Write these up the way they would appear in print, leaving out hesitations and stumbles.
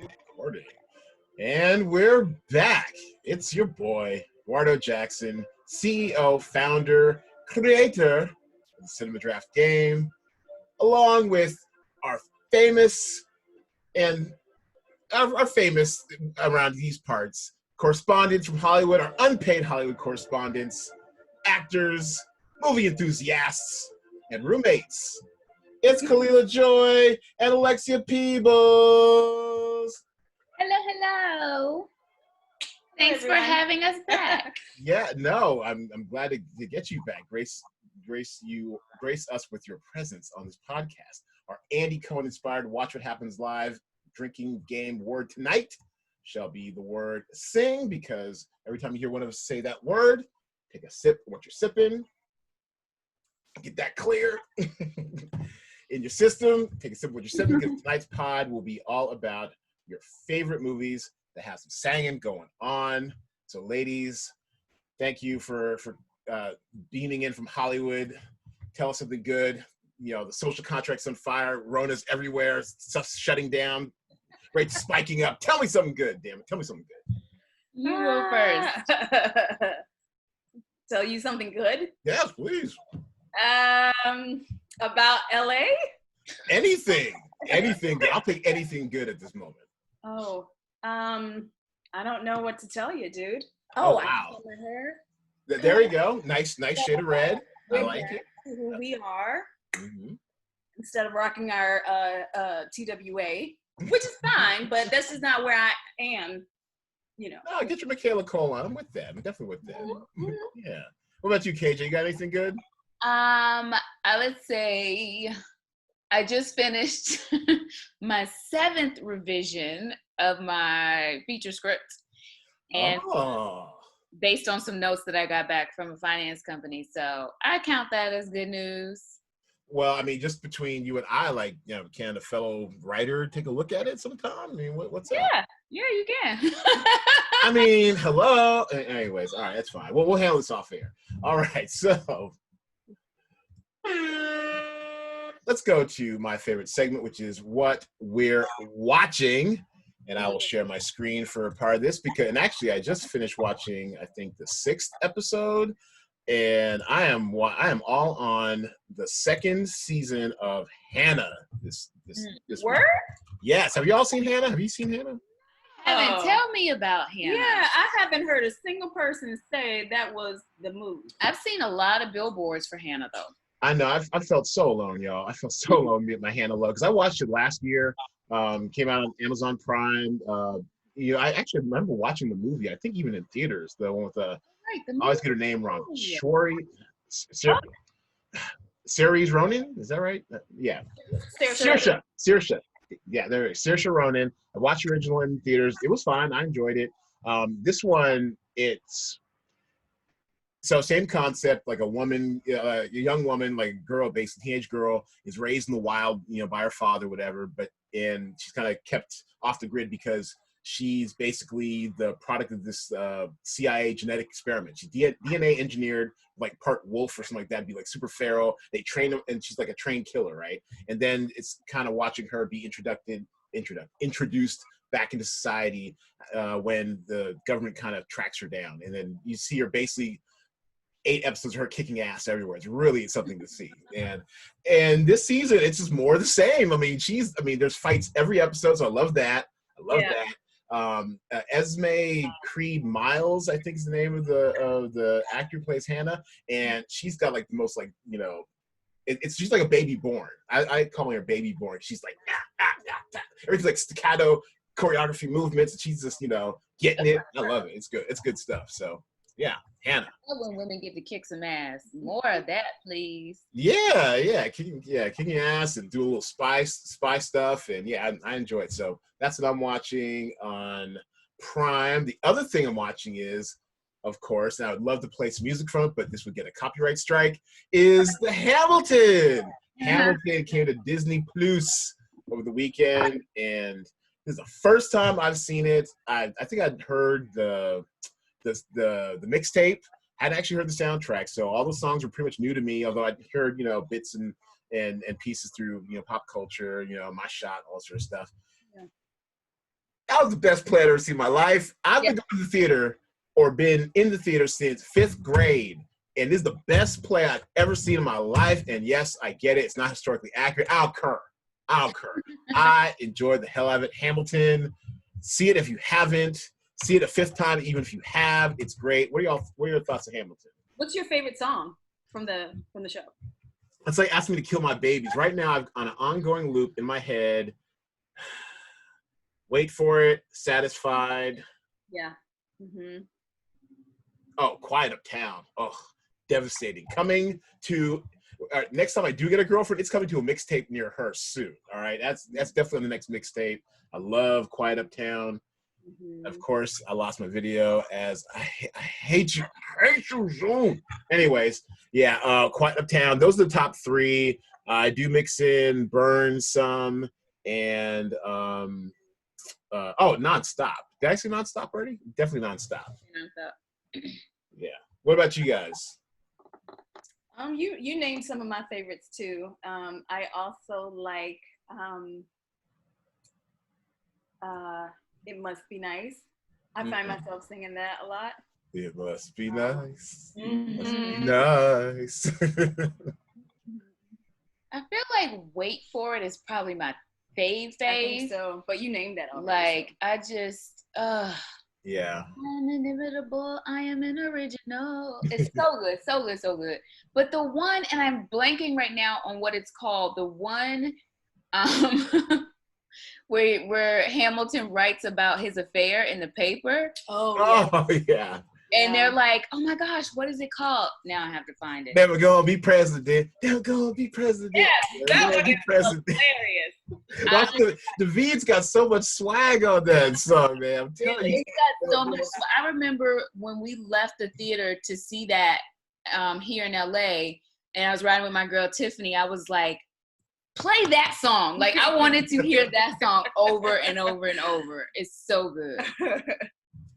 Recording. And we're back. It's your boy, Eduardo Jackson, CEO, founder, creator of the Cinema Draft Game, along with our famous and our famous around these parts correspondents from Hollywood, our unpaid Hollywood correspondents, actors, movie enthusiasts, and roommates. It's Khalilah Joy and Alexia Peebles. Hello, hello. Thanks for having us back. Yeah, no, I'm glad to get you back. Grace us with your presence on this podcast. Our Andy Cohen inspired Watch What Happens Live drinking game word tonight shall be the word sing, because every time you hear one of us say that word, take a sip of what you're sipping. Get that clear in your system. Take a sip of what you're sipping, because tonight's pod will be all about your favorite movies that have some singing going on. So ladies, thank you for beaming in from Hollywood. Tell us something good. You know, the social contract's on fire. Rona's everywhere. Stuff's shutting down. Rates spiking up. Tell me something good, damn it. Tell me something good. You go first. Tell you something good? Yes, please. About LA? Anything. Anything good. I'll take anything good at this moment. Oh, I don't know what to tell you, dude. Oh, wow. My hair. There you go. Nice shade of red. I like it. Who we are. Mm-hmm. Instead of rocking our TWA, which is fine, but this is not where I am, you know. No, get your Michaela Cole on. I'm with that. I'm definitely with that. Yeah. What about you, KJ? You got anything good? I would say I just finished my 7th revision of my feature script, and based on some notes that I got back from a finance company. So I count that as good news. Well, I mean, just between you and I, like, you know, can a fellow writer take a look at it sometime? I mean, what's up? Yeah, you can. I mean, hello. Anyways, all right, that's fine. Well, we'll handle this off air. All right, so let's go to my favorite segment, which is what we're watching. And I will share my screen for a part of this and actually, I just finished watching, I think, the 6th episode. And I am all on the 2nd season of Hannah. This Word? Yes. Have you all seen Hannah? Have you seen Hannah? Tell me about Hannah. Yeah, I haven't heard a single person say that was the move. I've seen a lot of billboards for Hannah, though. I know. I felt so alone, y'all. I felt so alone with my Hannah love, because I watched it last year. Came out on Amazon Prime. You know, I actually remember watching the movie. I think even in theaters. The one with I always get her name wrong. Cerise Ronan. Is that right? Yeah. Saoirse. Yeah, there is Saoirse Ronan. I watched the original in theaters. It was fine. I enjoyed it. This one, it's so same concept, like a young woman, like a girl, basically teenage girl, is raised in the wild, you know, by her father, whatever. And she's kind of kept off the grid because she's basically the product of this CIA genetic experiment. She's DNA engineered, like part wolf or something like that, be like super feral. They train her, and she's like a trained killer, right? And then it's kind of watching her be introduced back into society when the government kind of tracks her down. And then you see her basically 8 episodes of her kicking ass everywhere. It's really something to see. And this season, it's just more of the same. I mean, there's fights every episode, so I love that. Esme Creed Miles, I think is the name of the actor who plays Hannah, and she's got like the most, like, you know, she's like a baby born. I call her baby born. She's like everything's like staccato choreography movements, and she's just, you know, getting it. I love it. It's good. It's good stuff. So yeah, Hannah. I love when women get to kick some ass. More of that, please. Yeah, kicking your ass and do a little spy stuff, and yeah, I enjoy it. So that's what I'm watching on Prime. The other thing I'm watching is, of course, and I would love to play some music from it, but this would get a copyright strike, is the Hamilton. Hamilton came to Disney Plus over the weekend, and this is the first time I've seen it. I think I'd heard the mixtape. Hadn't actually heard the soundtrack, so all those songs were pretty much new to me, although I'd heard, you know, bits and pieces through, you know, pop culture, you know, My Shot, all sort of stuff. That was the best play I've ever seen in my life. I've been going to the theater or been in the theater since 5th grade. And this is the best play I've ever seen in my life. And yes, I get it. It's not historically accurate. I'll concur. I enjoyed the hell out of it. Hamilton, see it if you haven't. See it a 5th time, even if you have. It's great. What are your thoughts on Hamilton? What's your favorite song from the show? It's like asking me to kill my babies. Right now, I'm on an ongoing loop in my head. Wait for it. Satisfied. Yeah. Mm-hmm. Oh, Quiet Uptown. Oh, devastating. Coming to next time I do get a girlfriend, it's coming to a mixtape near her soon. All right, that's definitely on the next mixtape. I love Quiet Uptown. Mm-hmm. Of course, I lost my video as I hate you soon. Anyways, yeah, Quiet Uptown. Those are the top 3. I do mix in Burn some and Nonstop. Did I say Nonstop already? Definitely Nonstop. Yeah. What about you guys? You named some of my favorites too. I also like It Must Be Nice. I find myself singing that a lot. It must be nice. Mm-hmm. Must be nice. I feel like Wait For It is probably my fave. I think so, but you named that already. Like, I just, yeah. I'm inimitable, I am an original. It's so good, so good, so good. But the one, and I'm blanking right now on what it's called, the one where Hamilton writes about his affair in the paper. Oh, yeah. And they're like, oh my gosh, what is it called? Now I have to find it. Never gonna be president. Never gonna be president. Yeah, that one is hilarious. David's got so much swag on that song, man. I'm telling you. It's got so much. I remember when we left the theater to see that here in LA, and I was riding with my girl Tiffany. I was like, play that song. Like, I wanted to hear that song over and over and over. It's so good.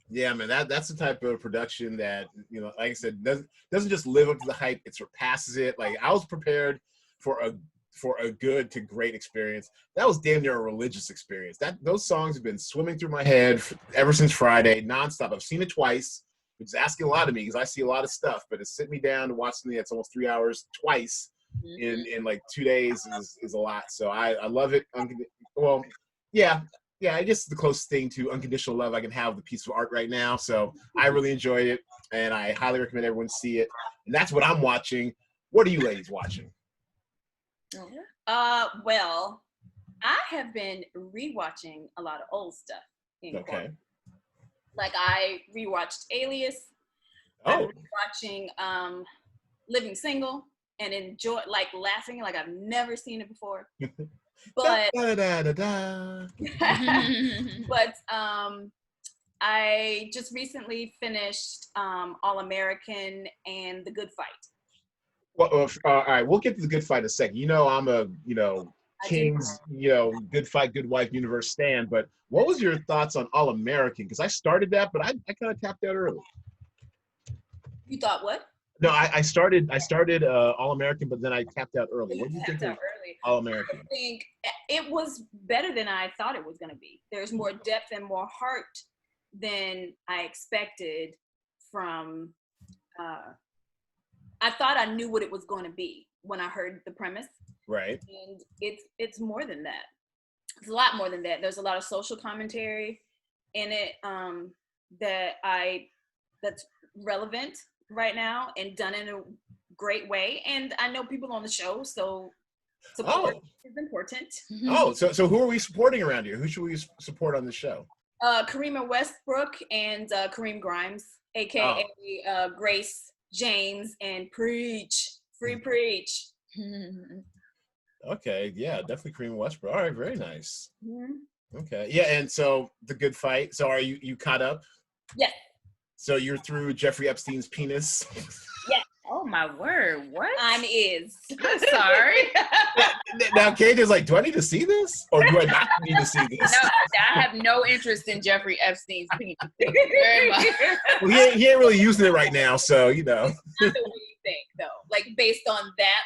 Yeah, man, that's the type of production that, you know, like I said, doesn't just live up to the hype, it surpasses it. Like, I was prepared for a good to great experience. That was damn near a religious experience. Those songs have been swimming through my head ever since Friday, nonstop. I've seen it twice, which is asking a lot of me because I see a lot of stuff, but it's sitting me down to watch something that's almost 3 hours twice in like 2 days is a lot. So I love it. Well, yeah, I guess the closest thing to unconditional love I can have with a piece of art right now. So I really enjoyed it, and I highly recommend everyone see it. And that's what I'm watching. What are you ladies watching? Well, I have been rewatching a lot of old stuff. Okay. Like, I rewatched Alias. Oh. I'm watching Living Single and laughing like I've never seen it before. But but I just recently finished All American and The Good Fight. Well, all right, we'll get to The Good Fight in a second. You know, I'm a King's Good Fight, Good Wife universe stan. But what was your thoughts on All American? Because I started that, but I kind of tapped out early. You thought what? No, I started All American, but then I tapped out early. What do you think of All American? I think it was better than I thought it was going to be. There's more depth and more heart than I expected from. I thought I knew what it was going to be when I heard the premise. Right. And it's more than that. It's a lot more than that. There's a lot of social commentary in it that's relevant right now and done in a great way. And I know people on the show, so support is important. Oh, so who are we supporting around here? Who should we support on the show? Karima Westbrook and Kareem Grimes, aka Grace James, and Preach. Free Preach. Okay, yeah, definitely Kareem Westbrook. All right, very nice. Mm-hmm. Okay, yeah, and so The Good Fight. So are you caught up? Yes. So you're through Jeffrey Epstein's penis? Yes. Oh my word! What? I'm I'm sorry. Now KJ's like, do I need to see this, or do I not need to see this? No, I have no interest in Jeffrey Epstein's penis. Very much. Well, he ain't really using it right now, so you know. Not the way you think, though. Like, based on that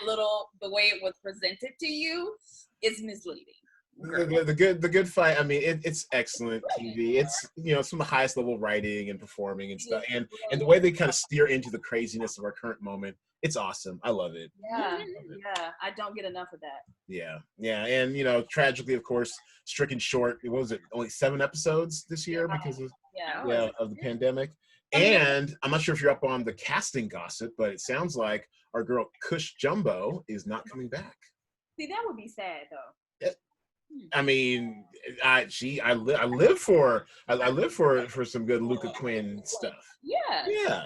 the way it was presented to you, it's misleading. The good fight. I mean, it's excellent TV. It's some of the highest level writing and performing and stuff, and the way they kind of steer into the craziness of our current moment. It's awesome. I love it. Yeah. I don't get enough of that. Yeah, and tragically, of course, stricken short. What was it? Only 7 episodes this year because of the pandemic. And I'm not sure if you're up on the casting gossip, but it sounds like our girl Kush Jumbo is not coming back. See, that would be sad though. I mean, I live for some good Luca Quinn stuff. Yeah. Yeah.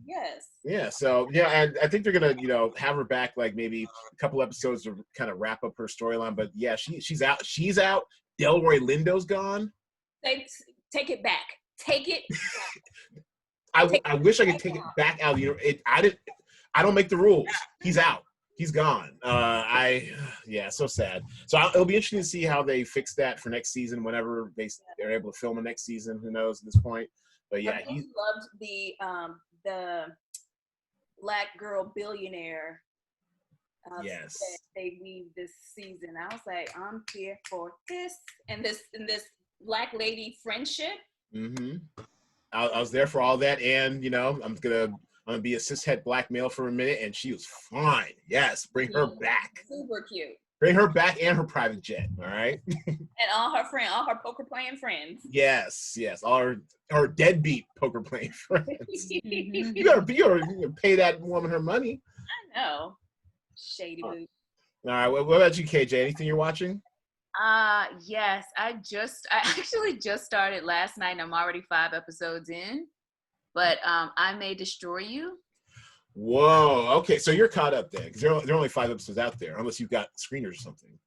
Yes. Yeah. So and I think they're gonna have her back like maybe a couple episodes to kind of wrap up her storyline. But yeah, she's out. She's out. Delroy Lindo's gone. Take it back. Take it. I wish I could take it back out. I don't make the rules. He's out. He's gone. So sad. So it'll be interesting to see how they fix that for next season. Whenever they're able to film a next season, who knows at this point? But yeah, he loved the Black girl billionaire. Yes. That they weave this season. I was like, I'm here for this and this Black lady friendship. Mm-hmm. I was there for all that, and I'm gonna be a cishet Black male for a minute, and she was fine. Yes, bring her back. Super cute. Bring her back and her private jet. All right. And all her poker playing friends. Yes, all her deadbeat poker playing friends. you gotta pay that woman her money. I know. Shady boot. All right. What about you, KJ? Anything you're watching? Yes. I actually just started last night, and I'm already 5 episodes in. But I May Destroy You. Whoa. Okay, so you're caught up then, because there are only 5 episodes out there, unless you've got screeners or something.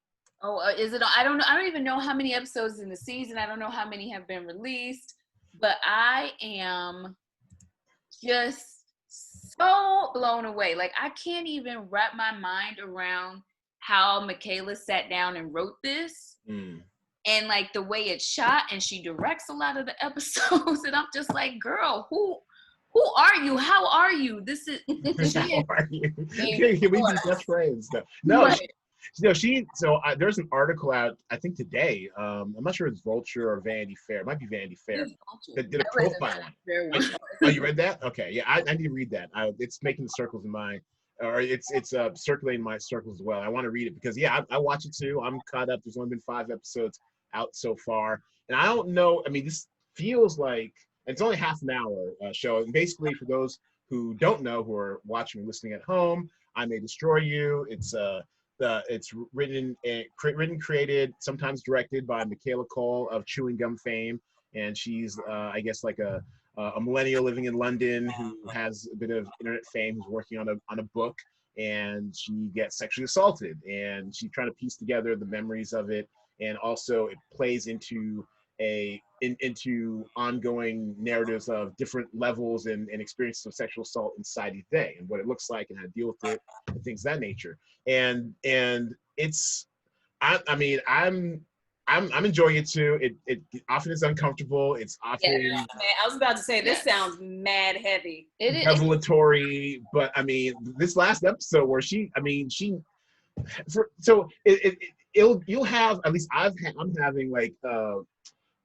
Oh, is it? I don't know. I don't even know how many episodes in the season. I don't know how many have been released. But I am just so blown away. Like, I can't even wrap my mind around how Michaela sat down and wrote this. And like the way it's shot, and she directs a lot of the episodes, and I'm just like, girl, who are you? How are you? This is how are you? Can we be best friends? No. There's an article out, I think today. I'm not sure if it's Vulture or Vanity Fair. It might be Vanity Fair. That did a profile on it. Oh, you read that? Okay, yeah, I need to read that. It's making the circles in mine. Or it's circulating my circles as well. I want to read it because I watch it too. I'm caught up. There's only been 5 episodes out so far, and I don't know. I mean, this feels like it's only half an hour show. And basically, for those who don't know, who are watching or listening at home, I May Destroy You. It's written, created, sometimes directed by Michaela Cole of chewing gum fame, and she's I guess like a millennial living in London who has a bit of internet fame, who's working on a book, and she gets sexually assaulted, and she's trying to piece together the memories of it, and also it plays into ongoing narratives of different levels and experiences of sexual assault in society today, and what it looks like and how to deal with it and things of that nature. And it's I'm enjoying it too. It often is uncomfortable. It's often. Yeah, man, I was about to say this sounds mad heavy. Revelatory, but I mean, this last episode where you'll have, at least I'm having like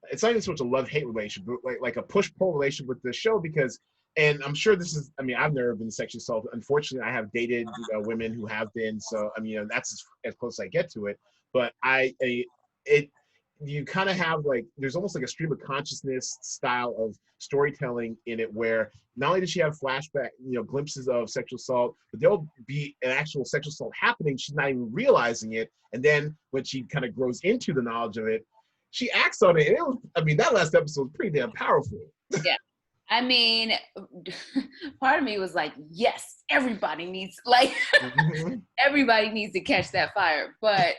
it's not even so much a love-hate relationship, but like a push-pull relationship with the show, because, and I'm sure this is, I mean, I've never been sexually assaulted. Unfortunately, I have dated women who have been, so I mean, that's as close as I get to it. But you kind of have like, there's almost like a stream of consciousness style of storytelling in it, where not only does she have flashback, glimpses of sexual assault, but there'll be an actual sexual assault happening. She's not even realizing it. And then when she kind of grows into the knowledge of it, she acts on it. And that last episode was pretty damn powerful. Yeah. I mean, part of me was like, yes, everybody needs to catch that fire. But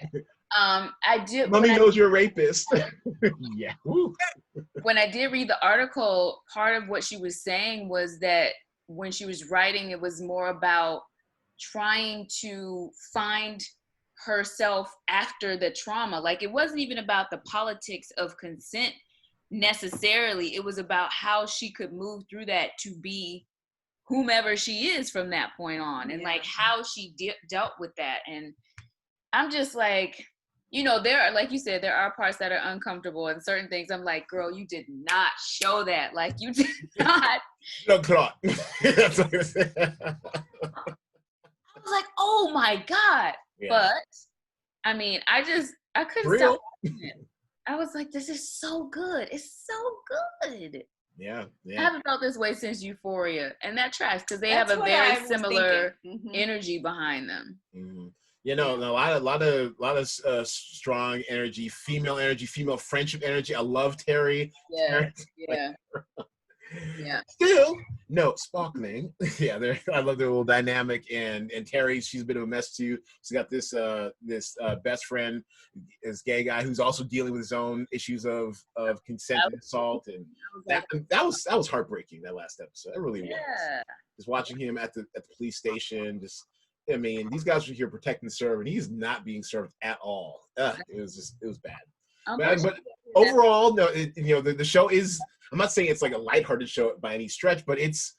I did. Mommy knows you're a rapist. Yeah. Woo. When I did read the article, part of what she was saying was that when she was writing, it was more about trying to find herself after the trauma. Like, it wasn't even about the politics of consent necessarily. It was about how she could move through that to be whomever she is from that point on, and like how she dealt with that. And I'm just like, you know, there are, like you said, there are parts that are uncomfortable, and certain things I'm like, girl, you did not show that. Like, you did not. No, clock. That's what I said. I was like, oh my God. Yeah. But, I mean, I couldn't Real. stop watching it. I was like, this is so good. It's so good. Yeah. I haven't felt this way since Euphoria. And that tracks, because they That's have a what very I was similar thinking. energy behind them. Mm-hmm. You know, a lot of strong energy, female friendship energy. I love Terry. Yeah. Terry, Yeah. Still, no, sparkling. Yeah, I love their little dynamic. And Terry, she's a bit of a mess too. She's got this best friend, this gay guy who's also dealing with his own issues of consent and assault, and that was heartbreaking. That last episode, it really was. Just watching him at the police station, I mean, these guys are here protecting the server, and he's not being served at all. It was bad. But overall, no, the show is. I'm not saying it's like a lighthearted show by any stretch, but it's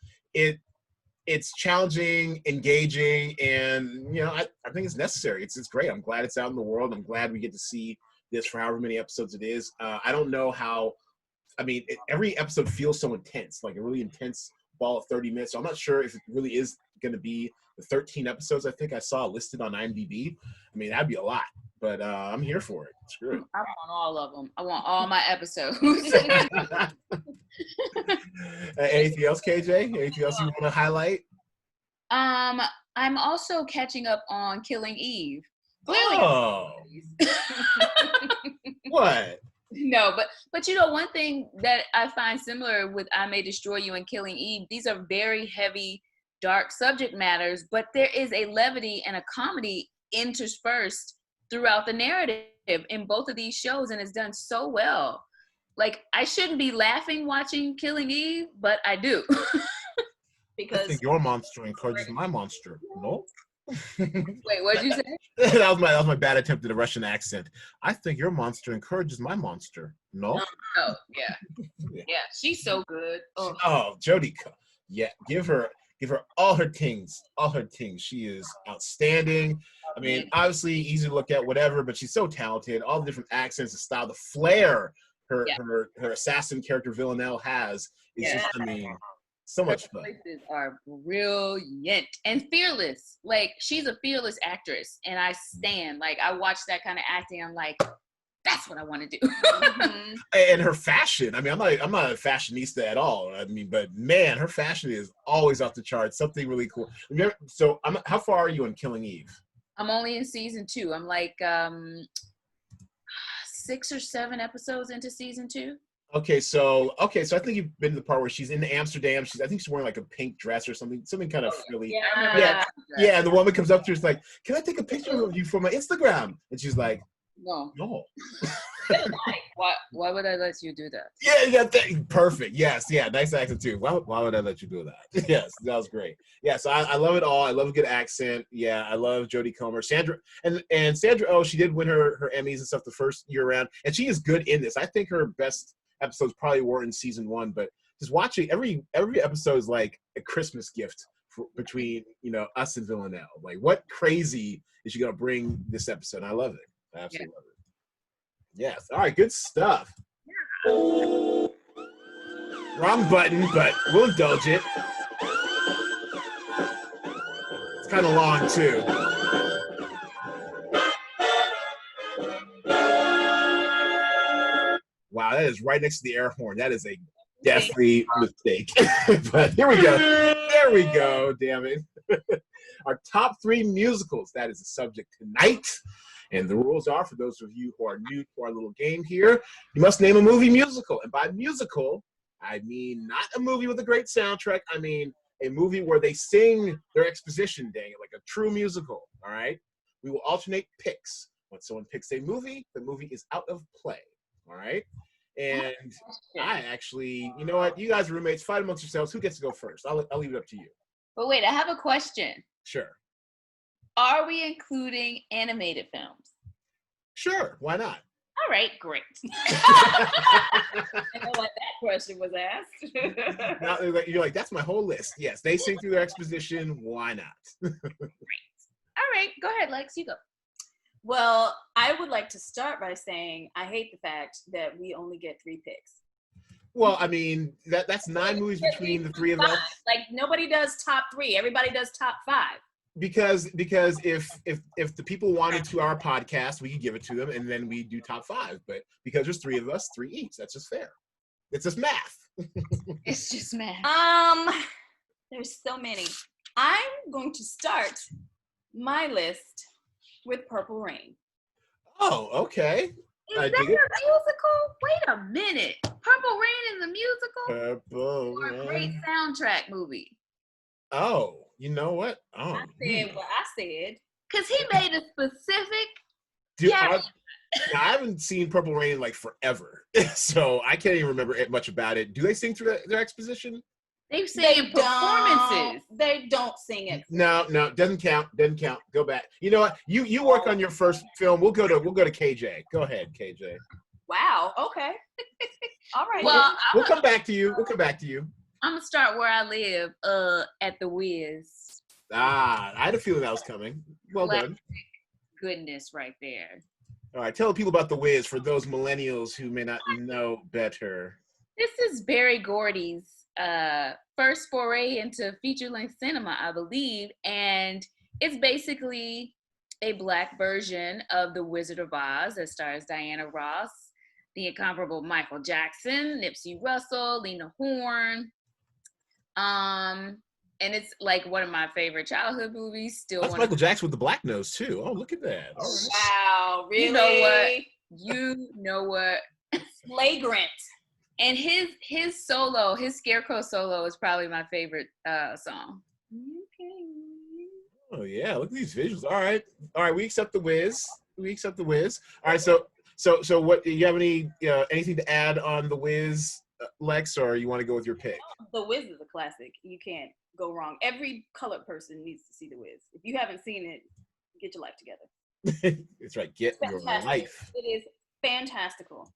challenging, engaging, and I think it's necessary. It's great. I'm glad it's out in the world. I'm glad we get to see this for however many episodes it is. I don't know how. I mean, every episode feels so intense, like a really intense ball of 30 minutes. So I'm not sure if it really is going to be the 13 episodes I think I saw listed on IMDb. I mean, that'd be a lot, but I'm here for it. Screw it. I want all of them. I want all my episodes. Anything else, KJ? Anything else you want to highlight? I'm also catching up on Killing Eve. Clearly. Oh. What? No, but one thing that I find similar with I May Destroy You and Killing Eve, these are very heavy, dark subject matters, but there is a levity and a comedy interspersed throughout the narrative in both of these shows, and it's done so well. Like, I shouldn't be laughing watching Killing Eve, but I do. Because I think your monster encourages my monster. No? Wait, what did you say? that was my bad attempt at a Russian accent. I think your monster encourages my monster. No? Oh, yeah. Yeah, she's so good. Oh, Jodie. Yeah, give her all her things. All her things. She is outstanding. I mean, obviously easy to look at, whatever, but she's so talented. All the different accents, the style, the flair her assassin character Villanelle has is just, I mean, so much fun. Her voices are brilliant and fearless. Like, she's a fearless actress, and I stand. Like, I watch that kind of acting. I'm like, that's what I want to do. And her fashion. I mean, I'm not a fashionista at all. I mean, but man, her fashion is always off the charts. Something really cool. So, how far are you on Killing Eve? I'm only in season 2. I'm like 6 or 7 episodes into season 2. Okay, so I think you've been to the part where she's in Amsterdam. I think she's wearing like a pink dress or something kind of frilly. Yeah. The woman comes up to her, is like, "Can I take a picture of you for my Instagram?" And she's like, "No." Why would I let you do that? Yeah, perfect. Yes, yeah, nice accent too. Why would I let you do that? Yes, that was great. Yeah, so I love it all. I love a good accent. Yeah, I love Jodie Comer, Sandra, and Sandra Oh, she did win her Emmys and stuff the first year around, and she is good in this. I think her best episodes probably were in season 1, but just watching every episode is like a Christmas gift between us and Villanelle. Like, what crazy is she gonna bring this episode? I love it. I absolutely love it. Yes. All right. Good stuff. Wrong button, but we'll indulge it. It's kind of long too. Wow, that is right next to the air horn. That is a definitely mistake. But here we go. There we go. Damn it. Our top 3 musicals. That is the subject tonight. And the rules are, for those of you who are new to our little game here, you must name a movie musical. And by musical, I mean not a movie with a great soundtrack. I mean a movie where they sing their exposition, dang it, like a true musical, all right? We will alternate picks. When someone picks a movie, the movie is out of play, all right? And I actually, you know what? You guys are roommates. Fight amongst yourselves. Who gets to go first? I'll leave it up to you. But wait, I have a question. Sure. Are we including animated films? Sure. Why not? All right, great. I know what that question was asked. Now, you're like, that's my whole list. Yes, they sing through their exposition. Why not? Great. All right, go ahead, Lex. You go. Well, I would like to start by saying I hate the fact that we only get 3 picks. Well, I mean, that's 9 movies between the 3 of us. Like nobody does top 3. Everybody does top 5. Because if the people wanted 2-hour podcast, we could give it to them, and then we do top 5. But because there's 3 of us, 3 each. That's just fair. It's just math. It's just math. There's so many. I'm going to start my list with Purple Rain. Oh, okay. Is that a musical? Wait a minute. Purple Rain is a musical? Purple or Rain. A great soundtrack movie. Oh, you know what? Oh, I said what I said. Because he made a specific Dude, I haven't seen Purple Rain in like forever, so I can't even remember much about it. Do they sing through their exposition? They sing performances. They don't sing it. No, doesn't count. Doesn't count. Go back. You know what? You work on your first film. We'll go to KJ. Go ahead, KJ. Wow. Okay. All right. Well, we'll come back to you. I'm gonna start where I live. At the Wiz. I had a feeling that was coming. Well done. Goodness, right there. All right, tell people about the Wiz for those millennials who may not know better. This is Berry Gordy's first foray into feature-length cinema, I believe, and it's basically a Black version of The Wizard of Oz that stars Diana Ross, the incomparable Michael Jackson, Nipsey Russell, Lena Horne, and it's like one of my favorite childhood movies. That's Michael Jackson with the black nose too. Oh, look at that! Right. Wow, really? You know what? Flagrant. And his solo, his Scarecrow solo, is probably my favorite song. Okay. Oh yeah, look at these visuals. All right. We accept the Wiz. All right. So what? Do you have any anything to add on the Wiz, Lex, or you want to go with your pick? The Wiz is a classic. You can't go wrong. Every colored person needs to see The Wiz. If you haven't seen it, get your life together. That's right. Get your life. It is fantastical.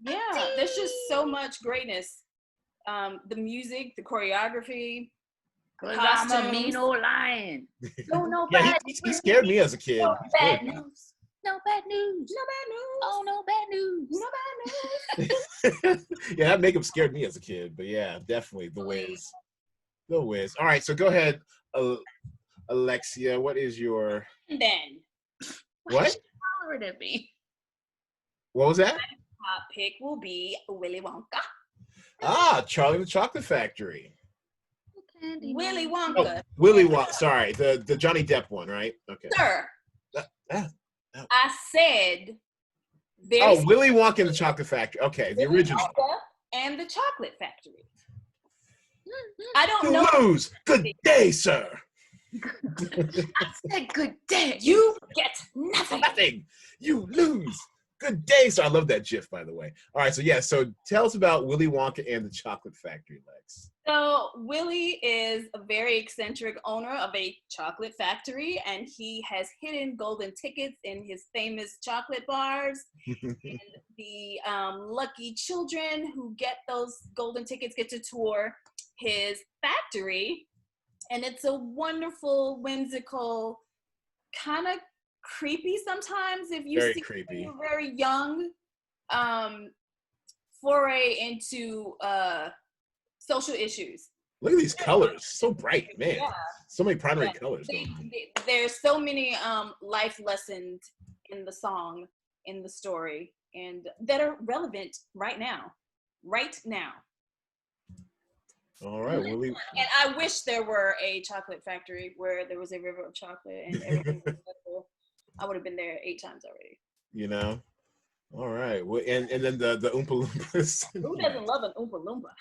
Yeah, there's just so much greatness. The music, the choreography, Cause I'm a mean old lion. No Yeah, he scared me as a kid. No bad news. No bad news. No bad news. Oh, no bad news. No bad news. Yeah, that makeup scared me as a kid. But yeah, definitely the Wiz. The Wiz. All right, so go ahead, Alexia. What is your? And then. What? Hollered at me. What was that? Top pick will be Willy Wonka. Charlie and the Chocolate Factory. Willy Wonka. Oh, Willy Wonka. Sorry, the Johnny Depp one, right? Okay. Sir. I said. Willy Wonka and the Chocolate Factory. Okay, the original. Wonka and the Chocolate Factory. I don't you know. Lose. Good day, sir. I said good day. You get nothing. Nothing. You lose. Good day, sir. I love that GIF, by the way. All right, so tell us about Willy Wonka and the Chocolate Factory, Lex. So Willy is a very eccentric owner of a chocolate factory, and he has hidden golden tickets in his famous chocolate bars. And the lucky children who get those golden tickets get to tour his factory. And it's a wonderful, whimsical, kind of creepy sometimes if you see creepy. A very young foray into social issues. Look at these colors, so bright, man. Yeah. So many primary colors. There's so many life lessons in the song, in the story, and that are relevant right now. All right, Willy. And I wish there were a chocolate factory where there was a river of chocolate and everything was wonderful. I would have been there 8 times already. You know? All right. Well, and then the Oompa Loompas. Who doesn't love an Oompa Loompa?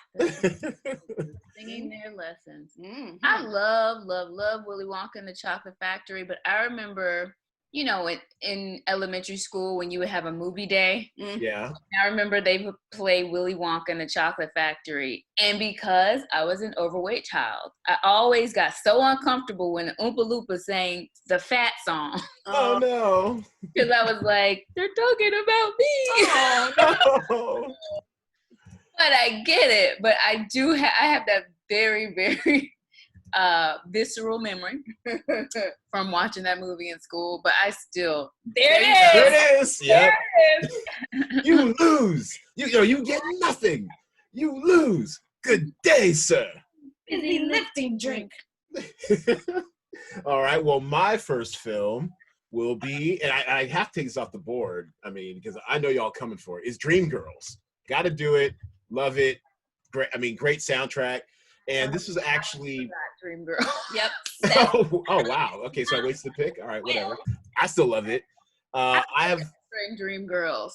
Singing their lessons. Mm-hmm. I love Willy Wonka and the Chocolate Factory, but I remember, in elementary school when you would have a movie day. Yeah. I remember they would play Willy Wonka and the Chocolate Factory. And because I was an overweight child, I always got so uncomfortable when the Oompa Loompa sang the fat song. Oh, no. Because I was like, they're talking about me. Oh, no. But I get it. But I have that very, very visceral memory from watching that movie in school, but I still There it is. Yep. You lose. You get nothing. You lose. Good day, sir. Busy lifting drink. All right. Well, my first film will be, and I have to take this off the board. I mean, because I know y'all coming for it. Is Dreamgirls. Got to do it. Love it. Great. I mean, great soundtrack. And this was actually Dreamgirl. Yep. oh wow. Okay, so I wasted the pick. All right, whatever. I still love it. I have Dreamgirls.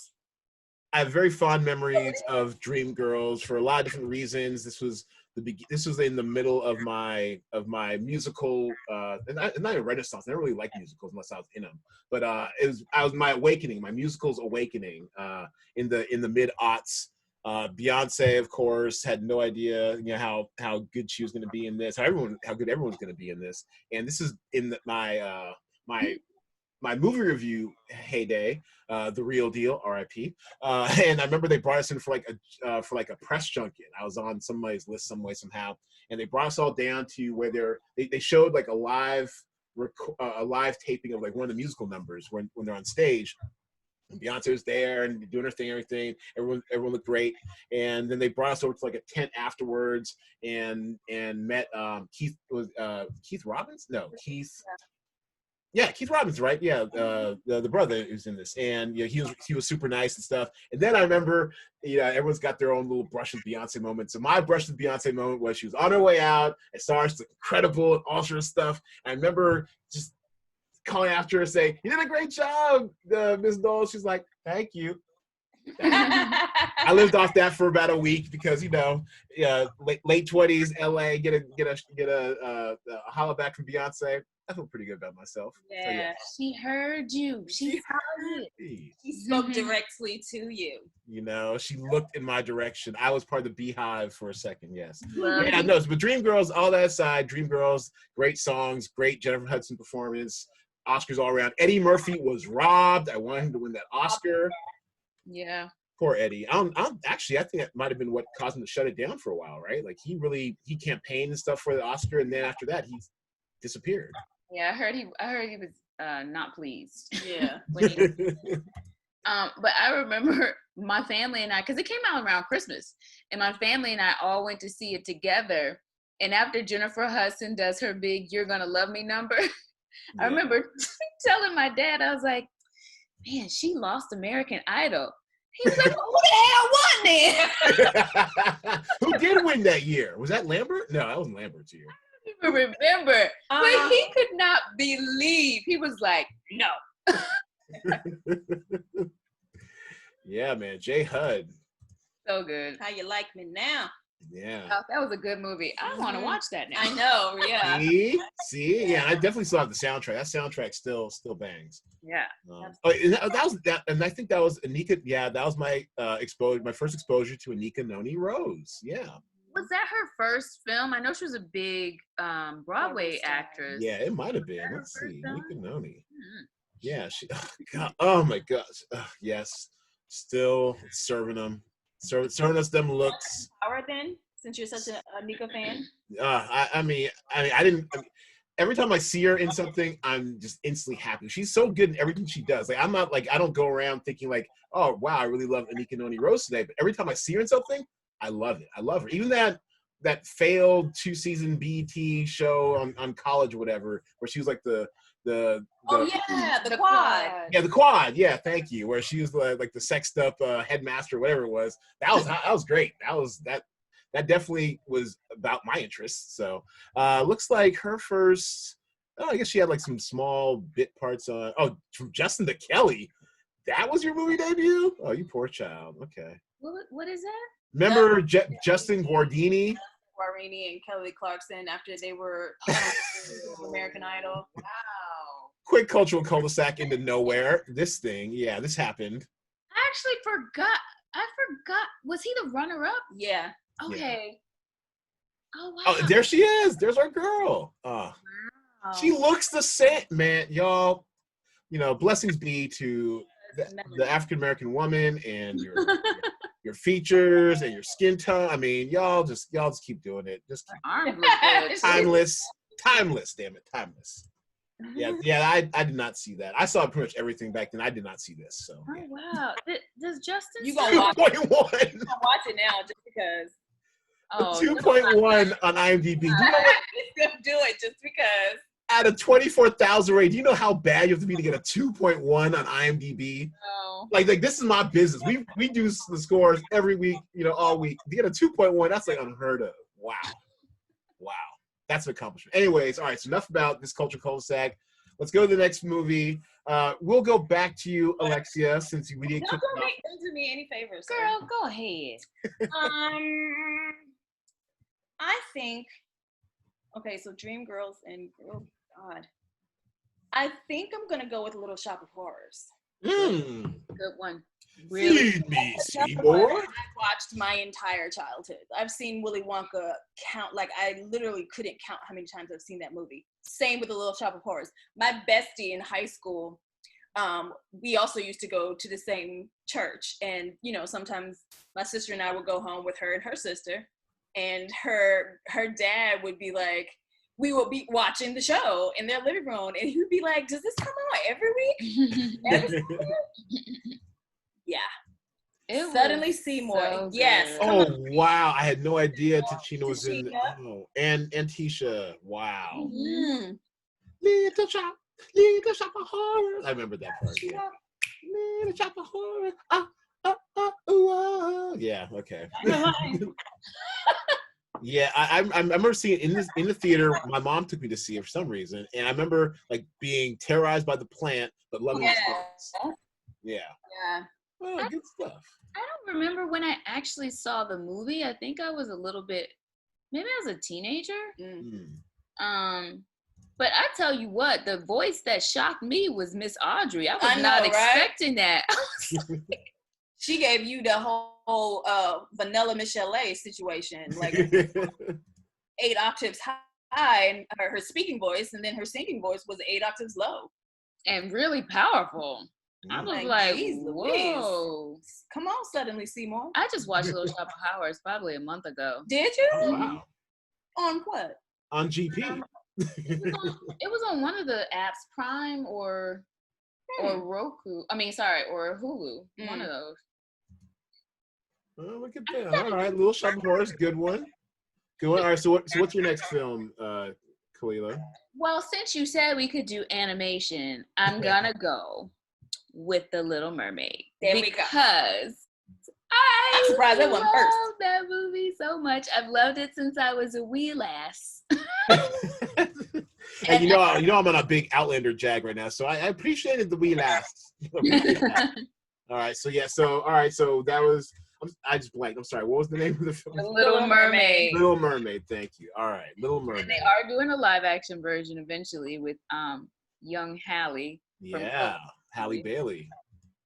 I have very fond memories of Dreamgirls for a lot of different reasons. This was in the middle of my musical and not a renaissance. I didn't really like musicals unless I was in them. But I was my awakening, my musicals awakening in the mid-aughts. Beyonce, of course, had no idea, how good she was going to be in this. How good everyone's going to be in this. And this is in my movie review heyday, The Real Deal, R.I.P. And I remember they brought us in for like a press junket. I was on somebody's list some way somehow, and they brought us all down to where they showed like a live taping of like one of the musical numbers when they're on stage. And Beyonce was there and doing her thing, everything. Everyone looked great. And then they brought us over to like a tent afterwards and met Keith Robbins? No, Keith. Yeah, Keith Robbins, right? Yeah, the brother who's in this, and he was super nice and stuff. And then I remember, everyone's got their own little brush with Beyonce moment. So my brush with Beyonce moment was she was on her way out. I saw her, she's incredible and all sort of stuff. And I remember just calling after her, saying, "You did a great job, Miss Knowles." She's like, "Thank you." I lived off that for about a week because late 20s, LA, get a holla back from Beyonce. I feel pretty good about myself. Yeah, so, yeah. She heard you. She heard it. She spoke directly to you. She looked in my direction. I was part of the beehive for a second. Yes. Yeah, no. But Dreamgirls, all that aside, Dreamgirls, great songs, great Jennifer Hudson performance, Oscars all around. Eddie Murphy was robbed. I wanted him to win that Oscar. Yeah. Poor Eddie. I think that might have been what caused him to shut it down for a while, right? Like he campaigned and stuff for the Oscar, and then after that he disappeared. Yeah, I heard he was not pleased. Yeah. But I remember my family and I, because it came out around Christmas, and my family and I all went to see it together. And after Jennifer Hudson does her big "You're Gonna Love Me" number, I remember telling my dad, I was like, "Man, she lost American Idol." He was like, "Well, who the hell won then?" Who did win that year? Was that Lambert? No, that wasn't Lambert's year. I don't even remember. But he could not believe. He was like, "No." Yeah, man. J. Hud. So good. How you like me now? Yeah. Oh, that was a good movie. I want to watch that now. I know, yeah. See? Yeah, I definitely still have the soundtrack. That soundtrack still bangs. Yeah. And that was that, and I think that was Anika. Yeah, that was my my first exposure to Anika Noni Rose. Yeah. Was that her first film? I know she was a big Broadway actress. Yeah, it might have been. Let's see. Anika Noni. Yeah, she. Oh, God. Oh my gosh. Yes. Still serving them. Serving us them looks. Power then, since you're such a Nika fan. I mean, I didn't. Every time I see her in something, I'm just instantly happy. She's so good in everything she does. Like I'm not like I don't go around thinking like, oh wow, I really love Anika Noni Rose today. But every time I see her in something, I love it. I love her. Even that failed 2-season BET show on college or whatever, where she was like the quad. Yeah, the quad. Yeah, thank you. Where she was like the sexed up headmaster, whatever it was. That was great. That definitely was about my interests. So looks like her first. Oh, I guess she had like some small bit parts on. Oh, from Justin to Kelly. That was your movie debut? Oh, you poor child. Okay. What is that? Remember Justin Guarini? Guarini and Kelly Clarkson after they were American Idol. Wow. Quick cultural cul-de-sac into nowhere. This happened. I actually forgot. Was he the runner-up? Yeah. Okay. Yeah. Oh, wow. Oh, there she is. There's our girl. Wow. She looks the same, man. Y'all, blessings be to the African-American woman and your features and your skin tone. I mean, y'all just keep doing it. Just keep timeless. Damn it, timeless. Yeah. I did not see that. I saw pretty much everything back then. I did not see this. So. Oh wow! Does Justin? You gonna watch it? 2.1. I'm gonna watch it now just because. 2.1 on IMDb. Do you know what? Just gonna do it just because. Out of 24,000 rate, do you know how bad you have to be to get a 2.1 on IMDb? No. Like this is my business. We do the scores every week, all week. To get a 2.1, that's like unheard of. Wow. That's an accomplishment. Anyways, all right, so enough about this culture cul-de-sac. Let's go to the next movie. We'll go back to you, Alexia, since we didn't kick Don't do me any favors. Girl, go ahead. I think, okay, so Dream Girls and Girl God. I think I'm going to go with Little Shop of Horrors. Good one. Really? Feed me, Seymour. I've watched my entire childhood. I've seen Willy Wonka count, like I literally couldn't count how many times I've seen that movie. Same with The Little Shop of Horrors. My bestie in high school, we also used to go to the same church. And, sometimes my sister and I would go home with her and her sister. And her dad would be like, we would be watching the show in their living room. And he would be like, does this come out every week? Every Yeah. Suddenly Seymour. So yes. Oh wow! I had no idea Tichina was in. Oh, and Tisha. Wow. Mm-hmm. Little shop of horrors. I remember that part. Yeah. Little shop of horrors. Yeah. Okay. Yeah, I remember seeing it in the theater. My mom took me to see it for some reason, and I remember like being terrorized by the plant, but loving the songs. Yeah. Oh, good stuff. I don't remember when I actually saw the movie. I think I was a little bit, maybe I was a teenager. But I tell you what, the voice that shocked me was Miss Audrey. I was not expecting that. She gave you the whole Vanilla Michelle situation, like 8 octaves high, and her speaking voice, and then her singing voice was 8 octaves low. And really powerful. I was like, whoa. Come on, Suddenly Seymour. I just watched Little Shop of Horrors probably a month ago. Did you? Oh, wow. On what? On GP. It was on one of the apps, Prime or Roku. Or Hulu. One of those. Oh, look at that. All right, Little Shop of Horrors, good one. Good one. All right, so what's your next film, Khalilah? Well, since you said we could do animation, I'm gonna go with The Little Mermaid. There we go. Because I'm surprised that one first. I love that movie so much. I've loved it since I was a wee lass. And I'm on a big Outlander jag right now, so I appreciated the wee lass. All right, so that was. I just blanked. I'm sorry. What was the name of the film? The Little Mermaid. Little Mermaid. Thank you. All right, Little Mermaid. And they are doing a live action version eventually with young Halle. Yeah, Halle Bailey.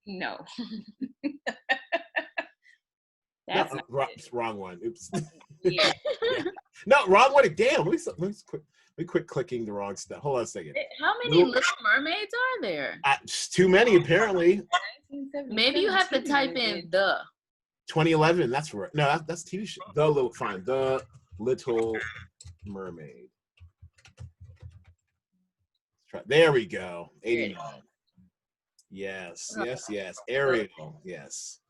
No. That's wrong one. Oops. Yeah. No, wrong one. Damn. Let me quit clicking the wrong stuff. Hold on a second. How many Little Mermaids are there? Too many, apparently. Maybe you have to type in the. 2011. That's right. No, that's TV show. The Little Mermaid. There we go. 89. Yes. Ariel. Yes.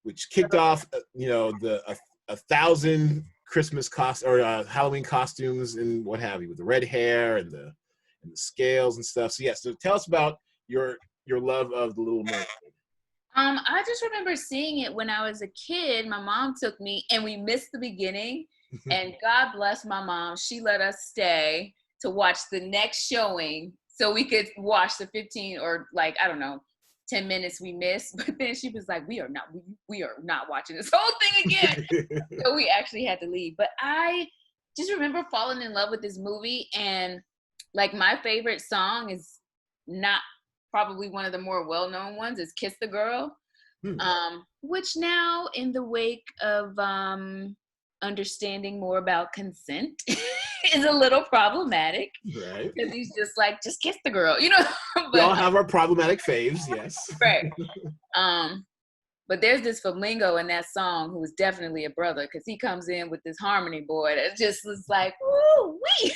Which kicked off, the 1,000 Christmas Halloween costumes and what have you, with the red hair and the scales and stuff. So tell us about your love of The Little Mermaid. I just remember seeing it when I was a kid. My mom took me, and we missed the beginning. And God bless my mom. She let us stay to watch the next showing so we could watch the 15 or 10 minutes we missed. But then she was like, we are not watching this whole thing again. So we actually had to leave. But I just remember falling in love with this movie. And my favorite song is not probably one of the more well-known ones is Kiss the Girl, which now in the wake of understanding more about consent is a little problematic. Right. Because he's just kiss the girl, But we all have our problematic faves, yes. Right. But there's this flamingo in that song who is definitely a brother because he comes in with this harmony boy that just was like, woo wee.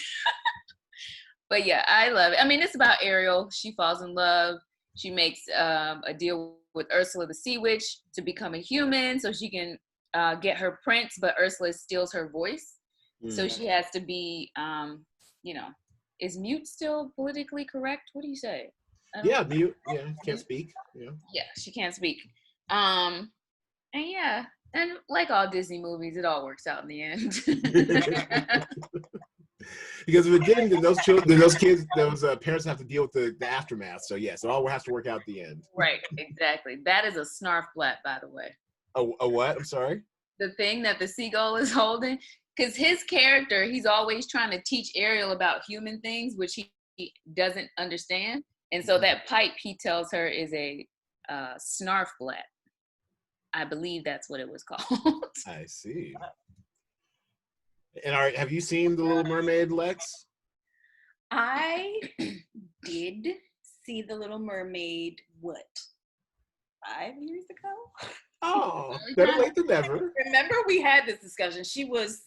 But yeah, I love it. I mean, it's about Ariel. She falls in love. She makes a deal with Ursula the Sea Witch to become a human so she can get her prince, but Ursula steals her voice. So she has to be, is mute still politically correct? What do you say? Yeah, mute. Yeah, can't speak. Yeah. Yeah, she can't speak. And yeah, and like all Disney movies, it all works out in the end. Because if it didn't, then those children, then those kids, those parents have to deal with the aftermath. So yes, it all has to work out at the end. Right, exactly. That is a snarf blat, by the way. A what? I'm sorry? The thing that the seagull is holding, because his character, he's always trying to teach Ariel about human things, which he doesn't understand. And so that pipe, he tells her, is a snarf blat. I believe that's what it was called. I see. And have you seen The Little Mermaid, Lex? I did see The Little Mermaid, 5 years ago? Oh, better late than never. Remember we had this discussion. She was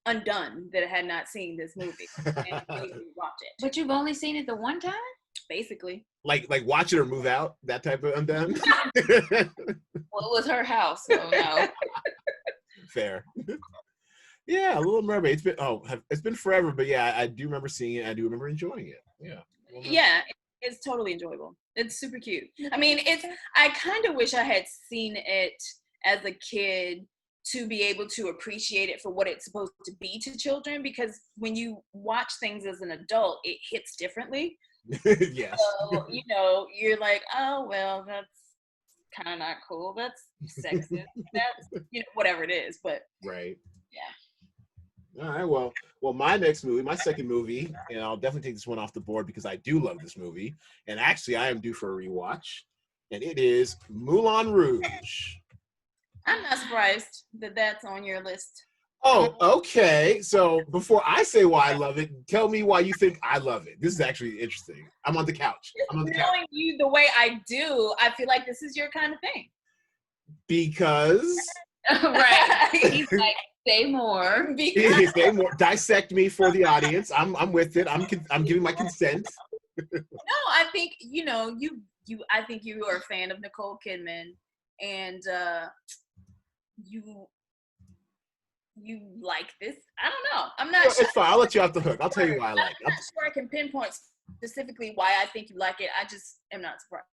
undone that had not seen this movie. And we watched it. But you've only seen it the one time? Basically. Like watch it or move out, that type of undone? Well, it was her house, so no. Fair. Yeah, Little Mermaid. It's been forever, but yeah, I do remember seeing it. I do remember enjoying it. Yeah. Yeah, it's totally enjoyable. It's super cute. I mean, I kind of wish I had seen it as a kid to be able to appreciate it for what it's supposed to be to children, because when you watch things as an adult, it hits differently. Yes. So, you're like, oh, well, that's kind of not cool. That's sexist. That's, whatever it is. But right. Yeah. All right. Well, my second movie, and I'll definitely take this one off the board because I do love this movie. And actually, I am due for a rewatch. And it is Moulin Rouge. I'm not surprised that that's on your list. Oh, okay. So before I say why I love it, tell me why you think I love it. This is actually interesting. I'm on the couch. Knowing you the way I do, I feel like this is your kind of thing. Because right. He's like, say more. Say more. Dissect me for the audience. I'm with it. I'm giving my consent. No, I think I think you are a fan of Nicole Kidman, and you like this. I don't know. I'm not sure. It's fine. I'll let you off the hook. I'll tell you why I like it. I'm not sure I can pinpoint specifically why I think you like it. I just am not surprised.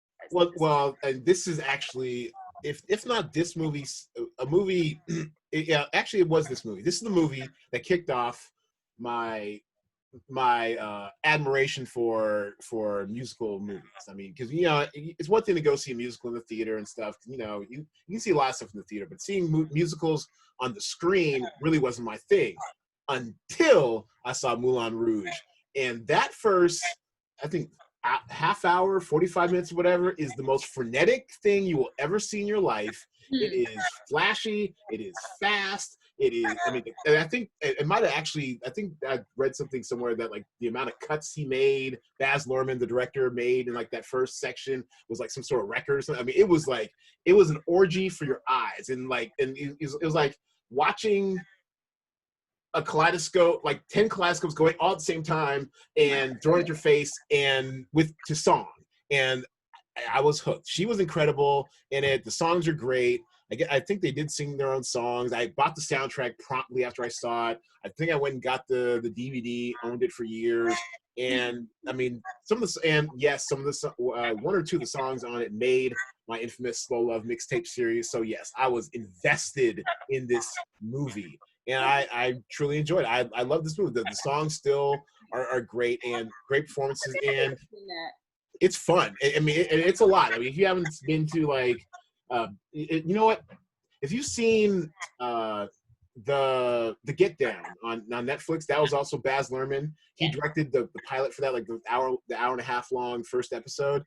Well, and this is actually, if not this movie, a movie. Actually, it was this movie. This is the movie that kicked off my admiration for musical movies. I mean, because it's one thing to go see a musical in the theater and stuff. You can see a lot of stuff in the theater, but seeing musicals on the screen really wasn't my thing until I saw Moulin Rouge. And that first, I think, half hour, 45 minutes, whatever, is the most frenetic thing you will ever see in your life. It is flashy. It is fast. It is, and I think it might have actually, I think I read something somewhere that like the amount of cuts he made, Baz Luhrmann, the director, made in like that first section was like some sort of record or something. I mean, it was an orgy for your eyes. And it was like watching a kaleidoscope, like 10 kaleidoscopes going all at the same time and throwing at your face and to song. And I was hooked. She was incredible in it. The songs are great. I think they did sing their own songs. I bought the soundtrack promptly after I saw it. I think I went and got the DVD, owned it for years. And I mean, some of the one or two of the songs on it made my infamous Slow Love mixtape series. So yes, I was invested in this movie, and I truly enjoyed it. I love this movie. The songs still are great, and great performances, and it's fun. I mean, it's a lot. I mean, if you haven't been to like, you know what? If you've seen the Get Down on Netflix, that was also Baz Luhrmann. He directed the pilot for that, like the hour and a half long first episode.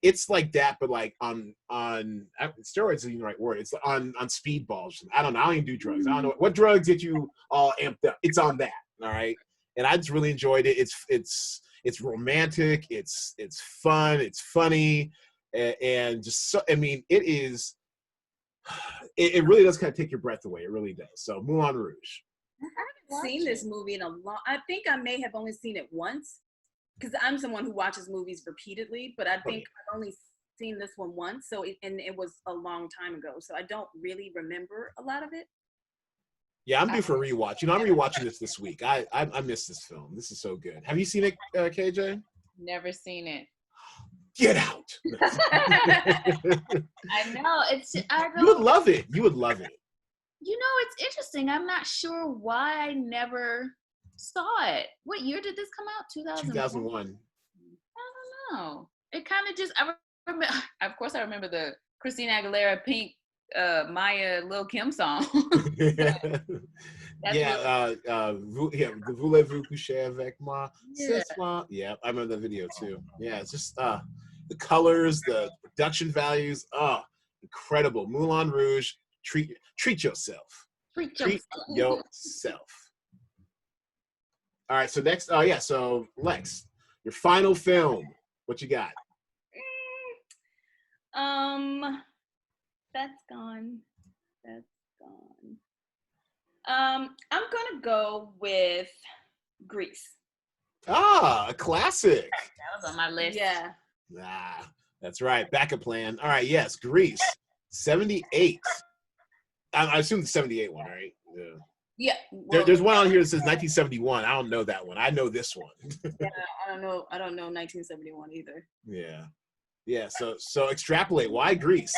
It's like that, but like on steroids isn't the right word. It's on speedballs. I don't know. I don't even do drugs. I don't know what drugs get you all amped up. It's on that. All right. And I just really enjoyed it. It's romantic. It's fun. It's funny. And just so, I mean, it is it really does kind of take your breath away. It really does. So Moulin Rouge. I haven't seen this movie in a long. I think I may have only seen it once, because I'm someone who watches movies repeatedly. But I think I've only seen this one once. So it was a long time ago. So I don't really remember a lot of it. Yeah, I'm due for a rewatch. I'm rewatching this week. I miss this film. This is so good. Have you seen it, KJ? Never seen it. Get out. I know. You would love it. You would love it. You know, it's interesting. I'm not sure why I never saw it. What year did this come out? 2001. I don't know. It kind of just, I remember, of course I remember the Christina Aguilera Pink Maya Lil Kim song. Voulez-vous coucher avec moi? Yeah, I remember the video too. Yeah, it's just the colors, the production values, incredible. Moulin Rouge, treat yourself. Treat yourself. All right, so next, so Lex, your final film. What you got? That's gone. I'm gonna go with Grease. A classic. That was on my list. Yeah. That's right. Backup plan. All right, yes, Grease. 78. I assume the 78 one, right? Yeah. Well, there's one on here that says 1971. I don't know that one. I know this one. Yeah, I don't know 1971 either. Yeah. So extrapolate. Why Grease?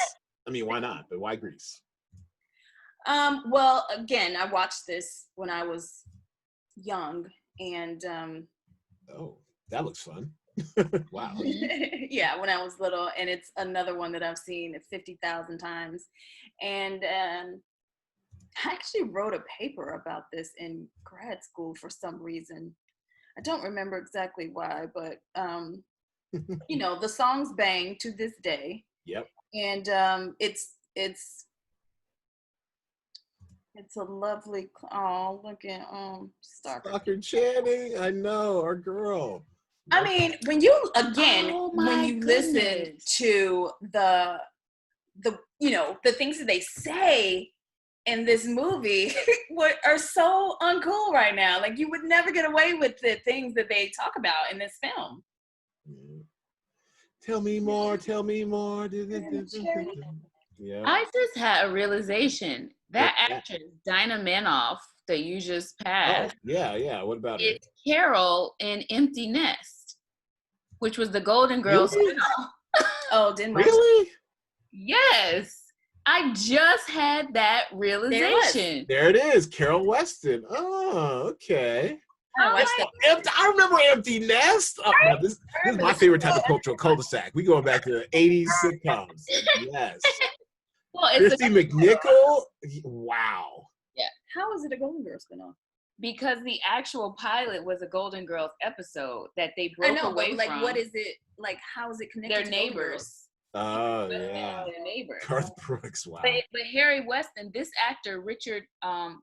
I mean, why not? But why Grease? Well, again, I watched this when I was young, and oh, that looks fun. Wow. Yeah, when I was little, and it's another one that I've seen 50,000 times. And I actually wrote a paper about this in grad school for some reason. I don't remember exactly why, but you know, the songs bang to this day. Yep. And it's a lovely. Oh, look at Stockard Channing. I know, our girl. I mean, when you listen to the you know, the things that they say in this movie are so uncool right now. Like, you would never get away with the things that they talk about in this film. Tell me more. Yeah. I just had a realization. That actress, Dinah Manoff, that you just passed. Oh, yeah. What about it's her? Carol in Empty Nest, which was the Golden Girls spinoff. Oh, didn't really? Yes. I just had that realization. There it is. Carol Weston. Oh, okay. I remember Empty Nest. Oh, no, this is my favorite type of cultural cul-de-sac. We going back to 80s sitcoms. Yes. Well, Christy McNichol. Wow. Yeah. How is it a Golden Girls spinoff? Because the actual pilot was a Golden Girls episode that they broke away but, from. What is it? Like, how is it connected? Their to neighbors. Oh, yeah. Their neighbors. Garth Brooks. Wow. But Harry Weston, this actor, Richard,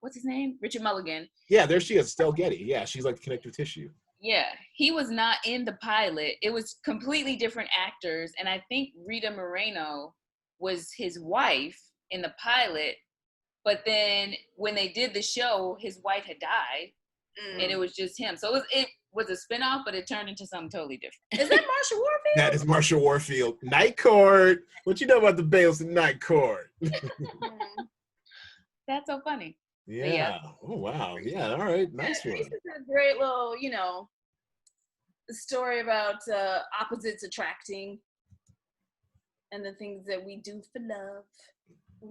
what's his name? Richard Mulligan. Yeah, there she is, Estelle Getty. Yeah, she's like connective tissue. Yeah, he was not in the pilot. It was completely different actors, and I think Rita Moreno was his wife in the pilot. But then when they did the show, his wife had died, and it was just him. So it was a spinoff, but it turned into something totally different. Is that Marsha Warfield? That is Marsha Warfield. Night Court. What you know about the Bales in Night Court? That's so funny. Yeah. Oh, wow. Yeah. All right. Nice one. This is a great little, you know, story about opposites attracting and the things that we do for love.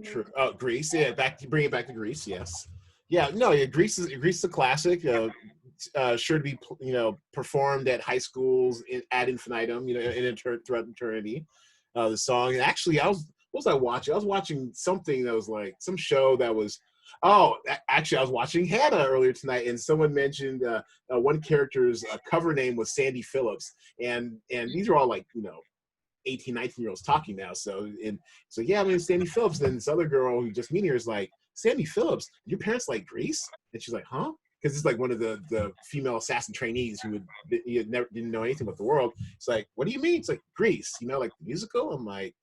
True. Oh, Grease. Yeah. Bring it back to Grease. Yes. Yeah. No. Yeah. Grease is a classic. Sure to be, you know, performed at high schools ad infinitum. You know, throughout eternity. The song. And actually, what was I watching? I was watching something that was like some show that was. Actually, I was watching Hannah earlier tonight, and someone mentioned one character's cover name was Sandy Phillips, and these are all like, you know, 18, 19-year-olds talking now. So yeah, I mean, Sandy Phillips. Then this other girl who just meet her is like, Sandy Phillips, your parents like Grease? And she's like, huh? Because it's like one of the female assassin trainees who didn't know anything about the world. It's like, what do you mean? It's like Grease, you know, like the musical. I'm like,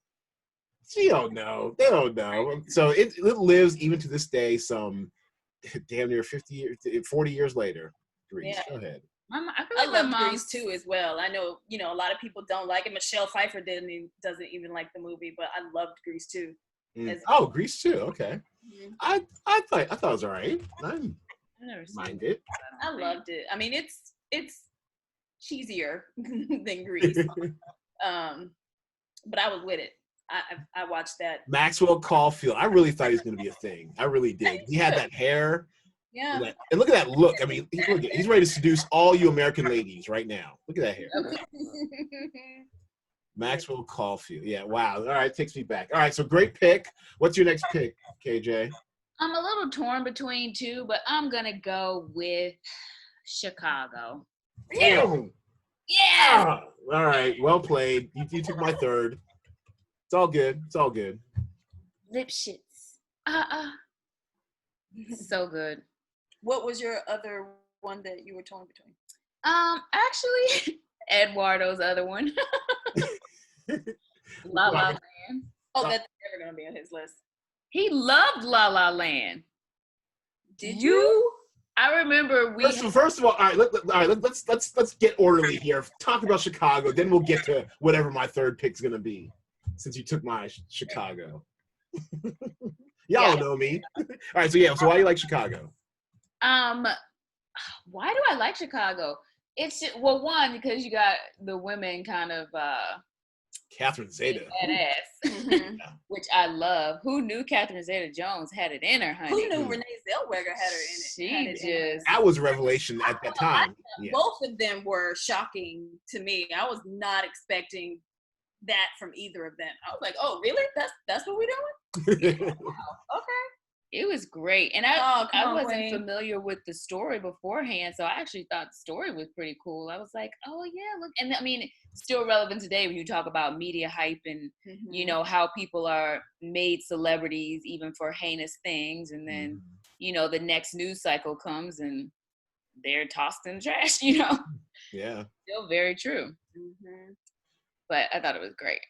She don't know. They don't know. So it lives even to this day. Some damn near 40 years later. Grease. Go ahead. I love Grease too as well. I know, a lot of people don't like it. Michelle Pfeiffer doesn't even like the movie, but I loved Grease too. Oh, Grease too. Okay. Mm-hmm. I thought it was all right. I never mind it. I loved it. I mean, it's cheesier than Grease. But I was with it. I watched that. Maxwell Caulfield. I really thought he was going to be a thing. I really did. He had that hair. Yeah. And look at that look. I mean, he's ready to seduce all you American ladies right now. Look at that hair. Maxwell Caulfield. Yeah, wow. All right, takes me back. All right, so great pick. What's your next pick, KJ? I'm a little torn between two, but I'm going to go with Chicago. Damn. Yeah. All right, well played. You took my third. It's all good. It's all good. Lipschitz. So good. What was your other one that you were torn between? Actually, Eduardo's other one. La La Land. Oh, that's never gonna be on his list. He loved La La Land. Did you? I remember First of all, all right. Let's get orderly here. Talk about Chicago, then we'll get to whatever my third pick's gonna be. Since you took my Chicago. Y'all know me. All right, so why do you like Chicago? Why do I like Chicago? It's just, one, because you got the women kind of Catherine Zeta. Badass, which I love. Who knew Catherine Zeta-Jones had it in her, honey? Who knew Renee Zellweger had her in it? That was a revelation at that time. Both of them were shocking to me. I was not expecting that from either of them. I was like, oh, really? That's what we're doing? Wow. Okay. It was great. And I wasn't familiar with the story beforehand, so I actually thought the story was pretty cool. I was like, oh, yeah, look. And I mean, still relevant today when you talk about media hype and, how people are made celebrities even for heinous things. And then, the next news cycle comes and they're tossed in the trash, Yeah. Still very true. Mm-hmm. But I thought it was great.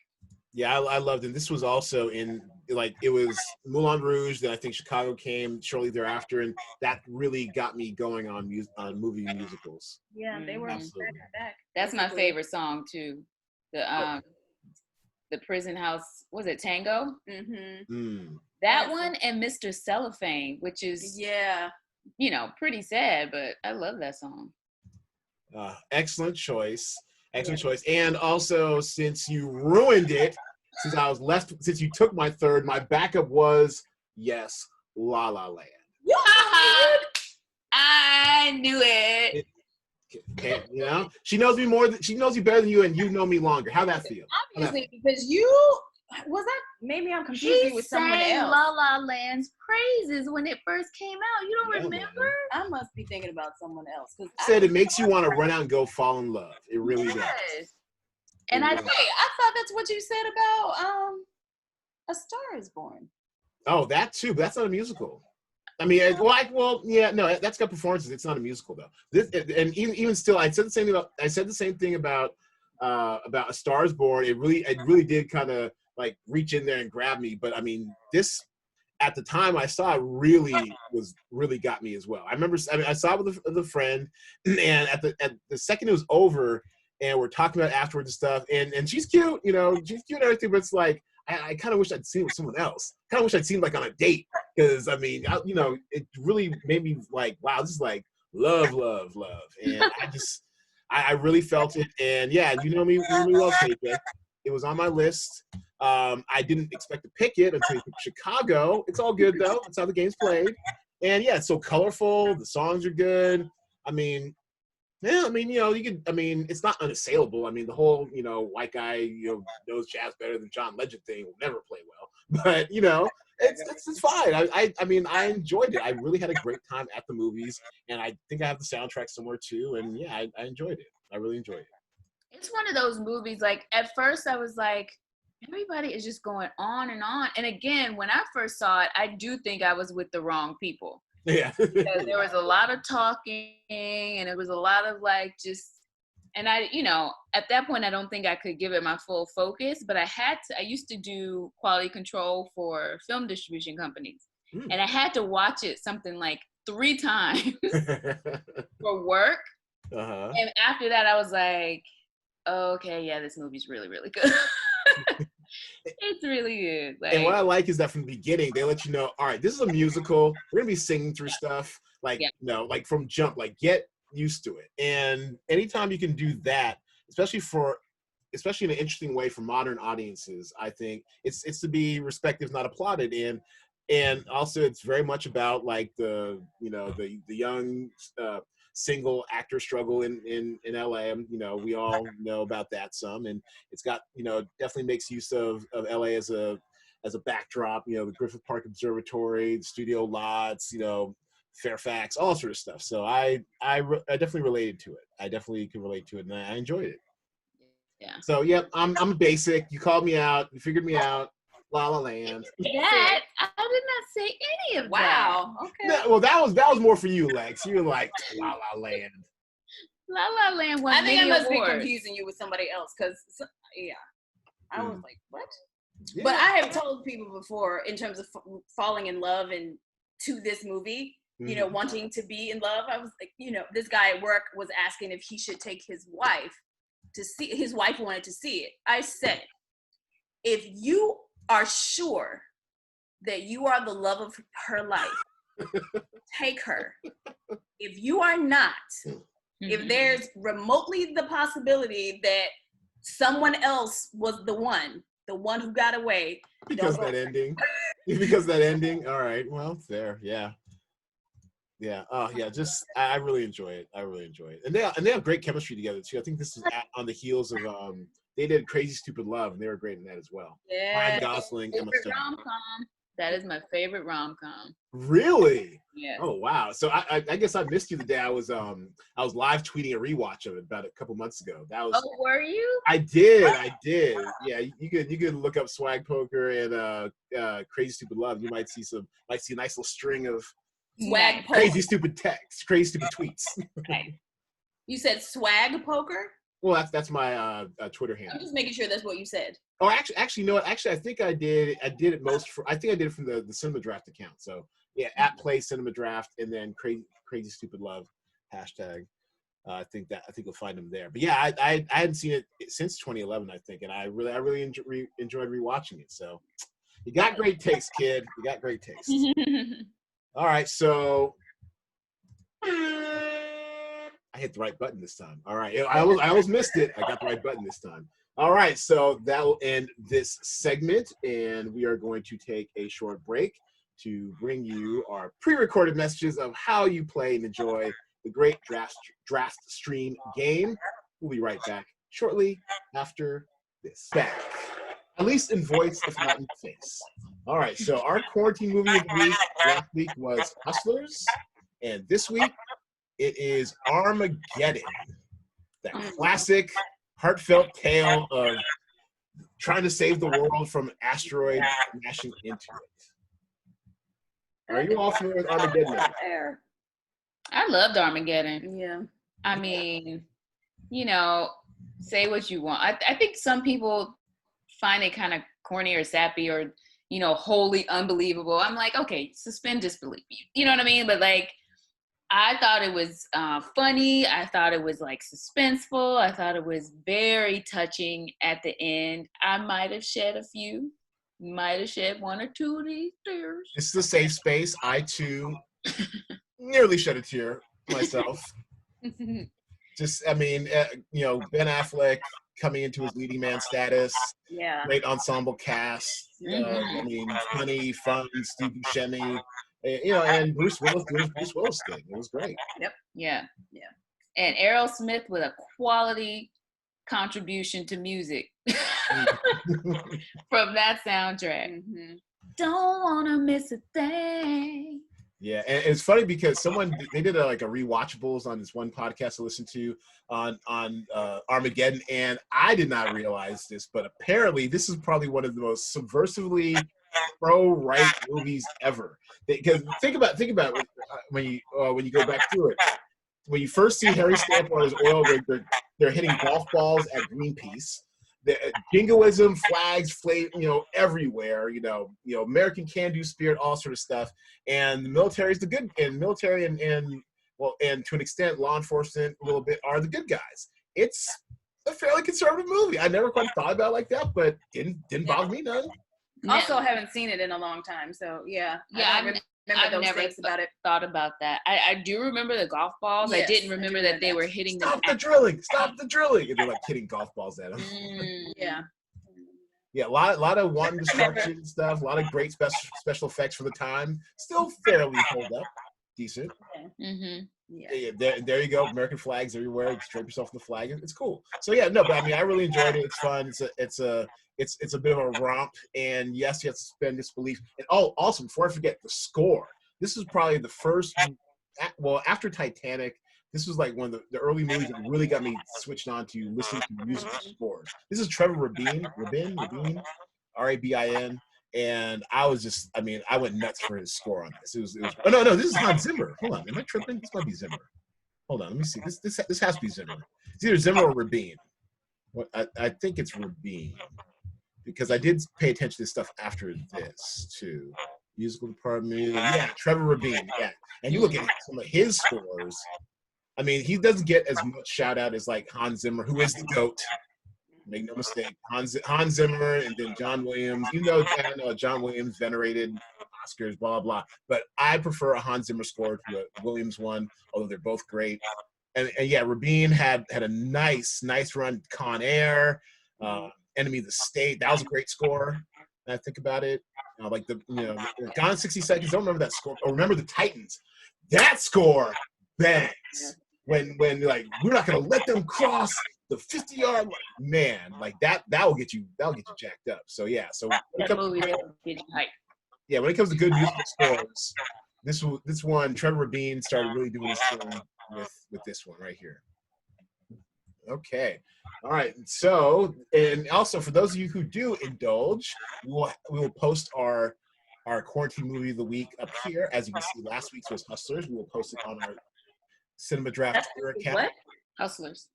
Yeah, I loved it. This was also it was Moulin Rouge. Then I think Chicago came shortly thereafter, and that really got me going on movie musicals. Yeah, they were back. That's my favorite song too. The Prison House, was it Tango? Mm-hmm. That one and Mr. Cellophane, which is pretty sad, but I love that song. Excellent choice. Excellent choice. And also, since you ruined it, since you took my third, my backup was, La La Land. I knew it. She knows me she knows you better than you, and you know me longer. How'd that feel? Obviously, because maybe I'm confused with someone else. La La Land's praises when it first came out. You don't remember? Man. I must be thinking about someone else. Said it makes you want to run out and go fall in love. It really does. And I thought that's what you said about A Star Is Born. Oh, that too, but that's not a musical. I mean, that's got performances. It's not a musical though. And even still, I said the same thing about A Star Is Born. It really did kind of like reach in there and grab me. But I mean, this at the time I saw it really got me as well. I remember I saw it with a friend, and at the second it was over, and we're talking about it afterwards and stuff. And she's cute, she's cute and everything. But it's like I kind of wish I'd seen it with someone else. Kind of wish I'd seen it like on a date, because I mean, it really made me like, wow, this is like love, and I really felt it. And yeah, you know me really well, KJ. It was on my list. I didn't expect to pick it until you picked Chicago. It's all good though. That's how the game's played. And yeah, it's so colorful. The songs are good. I mean, it's not unassailable. I mean, the whole, white guy, knows jazz better than John Legend thing will never play well. But, it's fine. I mean, I enjoyed it. I really had a great time at the movies, and I think I have the soundtrack somewhere too. And yeah, I enjoyed it. I really enjoyed it. It's one of those movies, like, at first I was like, everybody is just going on and on. And again, when I first saw it, I do think I was with the wrong people. Yeah. Because there was a lot of talking, and it was a lot of like just And I, at that point, I don't think I could give it my full focus, but I used to do quality control for film distribution companies. And I had to watch it something like 3 times for work. And after that, I was like, okay, yeah, this movie's really, really good. It's really good. And what I like is that from the beginning, they let you know, all right, this is a musical. We're going to be singing through stuff. Like, like from jump, like get used to it. And anytime you can do that, especially in an interesting way for modern audiences, I think it's to be respected, if not applauded. And also it's very much about like the young single actor struggle in LA. We all know about that some, and it's got, definitely makes use of LA as a backdrop, the Griffith Park Observatory, the studio lots, Fairfax, all sort of stuff. So I definitely related to it. I definitely could relate to it, and I enjoyed it. Yeah. So I'm basic. You called me out. You figured me out. La La Land. That I did not say any of that. Wow. Okay. No, well, that was more for you, Lex. You were like La La Land. La La Land won I think I must awards. be confusing you with somebody else because I was like, what? Yeah. But I have told people before in terms of falling in love and to this movie, wanting to be in love. I was like, this guy at work was asking if he should take his wife to see. His wife wanted to see it. I said, if you are sure that you are the love of her life, take her. If you are not, if there's remotely the possibility that someone else was the one who got away. Because that ending. All right. Well, fair. Yeah. Yeah. Oh, yeah. Just I really enjoy it. And they have great chemistry together too. I think this is on the heels of they did Crazy Stupid Love, and they were great in that as well. Yeah. Ryan Gosling, Emma Stone. Rom-com. That is my favorite rom-com. Really? Yeah. Oh wow. So I guess I missed you the day I was live tweeting a rewatch of it about a couple months ago. That was. Oh, were you? I did. Yeah, you could look up Swag Poker and Crazy Stupid Love. You might see a nice little string of Swag crazy poker. stupid texts, crazy stupid tweets. Okay. You said Swag Poker? Well, that's my Twitter handle. I'm just making sure that's what you said. Oh, actually, you know what? Actually, I think I did it most for. I think I did it from the Cinema Draft account. So yeah, @play Cinema Draft, and then crazy stupid love hashtag. I think you'll find them there. But yeah, I hadn't seen it since 2011, I think, and I really enjoyed rewatching it. So you got great taste, kid. You got great taste. All right, so I hit the right button this time. All right, I almost missed it. I got the right button this time. All right, so that will end this segment, and we are going to take a short break to bring you our pre-recorded messages of how you play and enjoy the great DraftStream game. We'll be right back shortly after this. Back, at least in voice, if not in face. All right, so our quarantine movie of the week last week was Hustlers, and this week it is Armageddon, that classic, heartfelt tale of trying to save the world from an asteroid crashing into it. Are you all familiar with Armageddon? I loved Armageddon. Yeah. I mean, say what you want. I think some people find it kind of corny or sappy or, wholly unbelievable. I'm like, okay, suspend disbelief. You know what I mean? But like, I thought it was funny. I thought it was like suspenseful. I thought it was very touching at the end. I might have shed a few, might have shed 1 or 2 of these tears. This is a safe space. I too nearly shed a tear myself. Ben Affleck coming into his leading man status. Yeah. Great ensemble cast. Funny, fun, Steve Buscemi. And Bruce Willis doing Bruce Willis thing. It was great. Yep. Yeah. And Errol Smith with a quality contribution to music from that soundtrack. Mm-hmm. Don't wanna miss a thing. Yeah, and it's funny because they did a rewatchables on this one podcast I listened to on Armageddon, and I did not realize this, but apparently this is probably one of the most subversively pro-right movies ever. Because think about when you go back through it. When you first see Harry Stamp on his oil rig, They're hitting golf balls at Greenpeace. The jingoism, flags, everywhere. American can-do spirit, all sort of stuff. And the military is the good, and military and to an extent, law enforcement a little bit are the good guys. It's a fairly conservative movie. I never quite thought about it like that, but didn't bother me none. Also, haven't seen it in a long time, so yeah. I've never thought about that. I do remember the golf balls. Yes, I didn't remember that they were hitting Stop the drilling! Stop the drilling! And they're like hitting golf balls at them. Yeah. Yeah, a lot of wanton destruction stuff. A lot of great special effects for the time. Still fairly hold up, decent. Mm-hmm. Yeah, there you go. American flags everywhere. You drape yourself in the flag. It's cool. So yeah, no, but I mean, I really enjoyed it. It's fun. It's a bit of a romp. And yes, you have to suspend disbelief. And also before I forget, the score. This is probably the first. Well, after Titanic, this was like one of the early movies that really got me switched on to listening to musical scores. This is Trevor Rabin, Rabin. And I went nuts for his score on this. It was. Oh no, this is Hans Zimmer. Hold on, am I tripping? This might be Zimmer. Hold on, let me see. This has to be Zimmer. It's either Zimmer or Rabin. What I think it's Rabin because I did pay attention to this stuff after this too. Musical department, yeah, Trevor Rabin, yeah. And you look at some of his scores. I mean, he doesn't get as much shout out as like Hans Zimmer, who is the GOAT. Make no mistake, Hans Zimmer and then John Williams. John Williams venerated Oscars, blah, blah. But I prefer a Hans Zimmer score to a Williams one, although they're both great. And yeah, Rabin had a nice run. Con Air, Enemy of the State. That was a great score. When I think about it. Gone in 60 Seconds. Don't remember that score. Or remember the Titans. That score bangs. When like, we're not going to let them cross the 50-yard line, man, like that will get you jacked up. So yeah, when it comes to good musical scores, this one, Trevor Rabin started really doing his thing with this one right here. Okay, all right. So, and also for those of you who do indulge, we will post our quarantine movie of the week up here. As you can see, last week's was Hustlers. We will post it on our Cinema Draft Twitter account. What? Hustlers.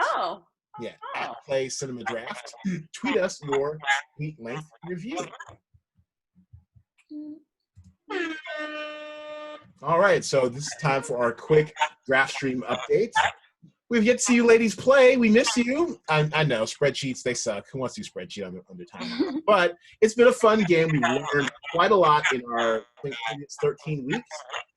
Oh. Yeah. At Play Cinema Draft. Tweet us your tweet length review. All right. So this is time for our quick DraftStream update. We've yet to see you ladies play. We miss you. I know spreadsheets, they suck. Who wants to do spreadsheet under time? But it's been a fun game. We've learned quite a lot in our, I think it's 13 weeks.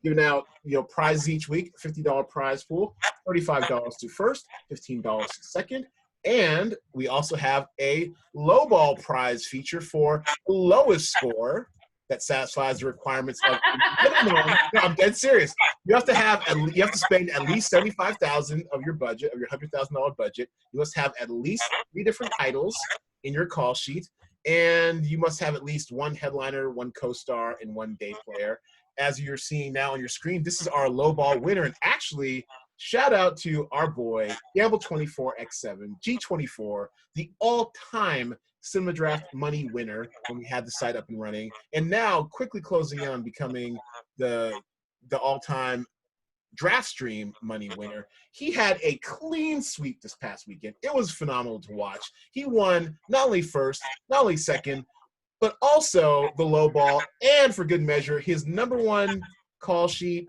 Giving out, prizes each week, $50 prize pool, $35 to first, $15 to second. And we also have a lowball prize feature for the lowest score that satisfies the requirements of minimum. No, I'm dead serious. You have to spend at least $75,000 of your budget, of your $100,000 budget. You must have at least 3 different titles in your call sheet, and you must have at least 1 headliner, 1 co-star, and 1 day player. As you're seeing now on your screen, this is our lowball winner. And actually, shout out to our boy, Gamble24X7, G24, the all-time Cinema Draft money winner when we had the site up and running. And now quickly closing in on becoming the all-time DraftStream money winner. He had a clean sweep this past weekend. It was phenomenal to watch. He won not only first, not only second, but also the low ball, and for good measure, his number 1 call sheet,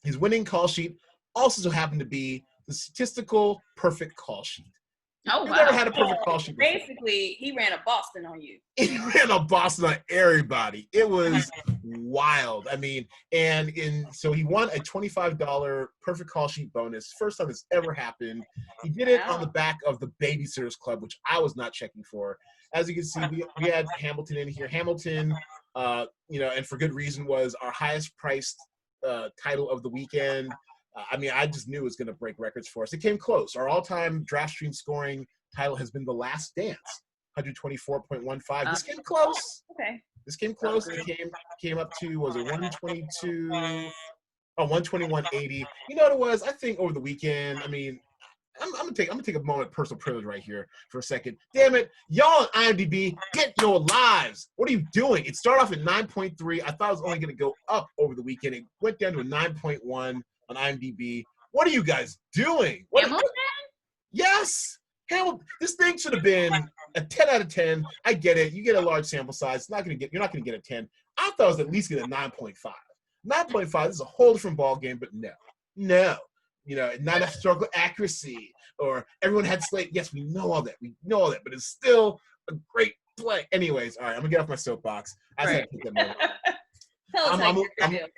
his winning call sheet, also so happened to be the statistical perfect call sheet. Oh, wow. Never had a perfect call sheet before. Basically, he ran a Boston on you. He ran a Boston on everybody. It was wild. I mean, so he won a $25 perfect call sheet bonus. First time it's ever happened. He did it on the back of the Babysitters Club, which I was not checking for. As you can see, we had Hamilton in here. Hamilton, and for good reason, was our highest priced title of the weekend. I just knew it was going to break records for us. It came close. Our all-time DraftStream scoring title has been The Last Dance, 124.15. This came close. Okay. This came close. It came up to, was it 122? Oh, 121.80. You know what it was? I think over the weekend, I'm gonna take a moment of personal privilege right here for a second. Damn it, y'all on IMDb, get your lives. What are you doing? It started off at 9.3. I thought it was only gonna go up over the weekend. It went down to a 9.1 on IMDb. What are you guys doing? Yes. This thing should have been a 10 out of 10. I get it. You get a large sample size. You're not gonna get a 10. I thought I was at least get a 9.5. 9.5 is a whole different ball game, but no. Not enough historical accuracy, or everyone had slate. Yes, we know all that, but it's still a great play. Anyways, all right, I'm gonna get off my soapbox. I just had to take that moment. Tell us how you feel.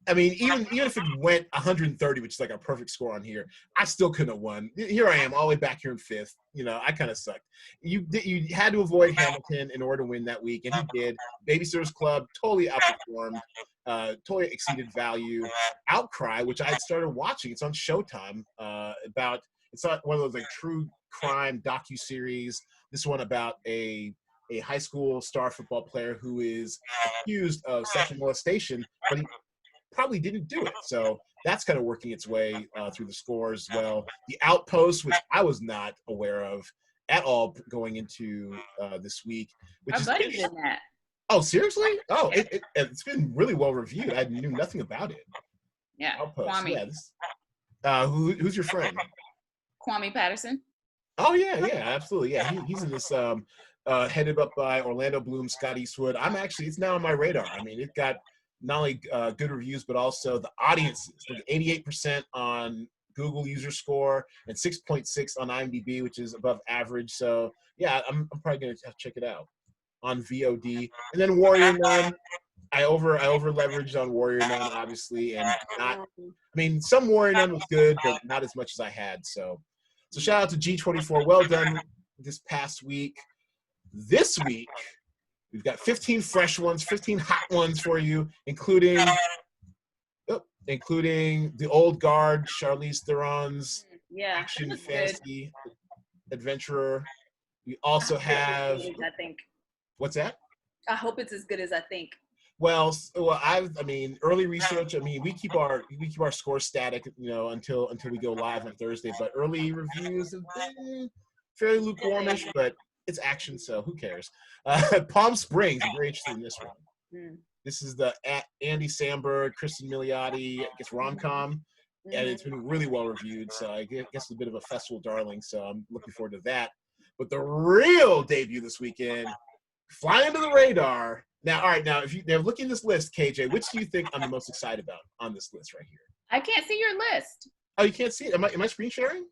I mean, even if it went 130, which is like a perfect score on here, I still couldn't have won. Here I am, all the way back here in 5th. I kind of sucked. You had to avoid Hamilton in order to win that week, and he did. Babysitters Club totally outperformed, totally exceeded value. Outcry, which I had started watching, it's on Showtime. It's not one of those like true crime docuseries. This one about a high school star football player who is accused of sexual molestation, but he probably didn't do it. So that's kind of working its way through the scores as well. The Outpost, which I was not aware of at all going into this week. Our buddy's in that. Oh, seriously? Oh, it's been really well reviewed. I knew nothing about it. Yeah, Outpost. Kwame. Yeah, who's your friend? Kwame Patterson. Oh, yeah, absolutely. Yeah, he's in this headed up by Orlando Bloom, Scott Eastwood. It's now on my radar. I mean, it got not only good reviews, but also the audiences, like 88% on Google user score and 6.6 on IMDb, which is above average. So yeah, I'm probably gonna have to check it out on VOD. And then Warrior Nun, I over leveraged on Warrior Nun, obviously, and some Warrior Nun was good, but not as much as I had. So shout out to G24. Well done this past week. This week, we've got 15 fresh ones, 15 hot ones for you, including the old guard, Charlize Theron's action fantasy adventurer. We also have. I think. What's that? I hope it's as good as I think. Well, early research. We keep our score static, until we go live on Thursday. But early reviews have been fairly lukewarmish, but it's action, so who cares? Palm Springs, I'm very interested in this one. This is the Andy Samberg, Kristen Milioti, I guess rom-com, and it's been really well reviewed, so I guess it's a bit of a festival darling, so I'm looking forward to that. But the real debut this weekend, fly under the radar. Now, all right, if you're looking at this list, KJ, which do you think I'm the most excited about on this list right here? I can't see your list. Oh, you can't see it? Am I screen sharing?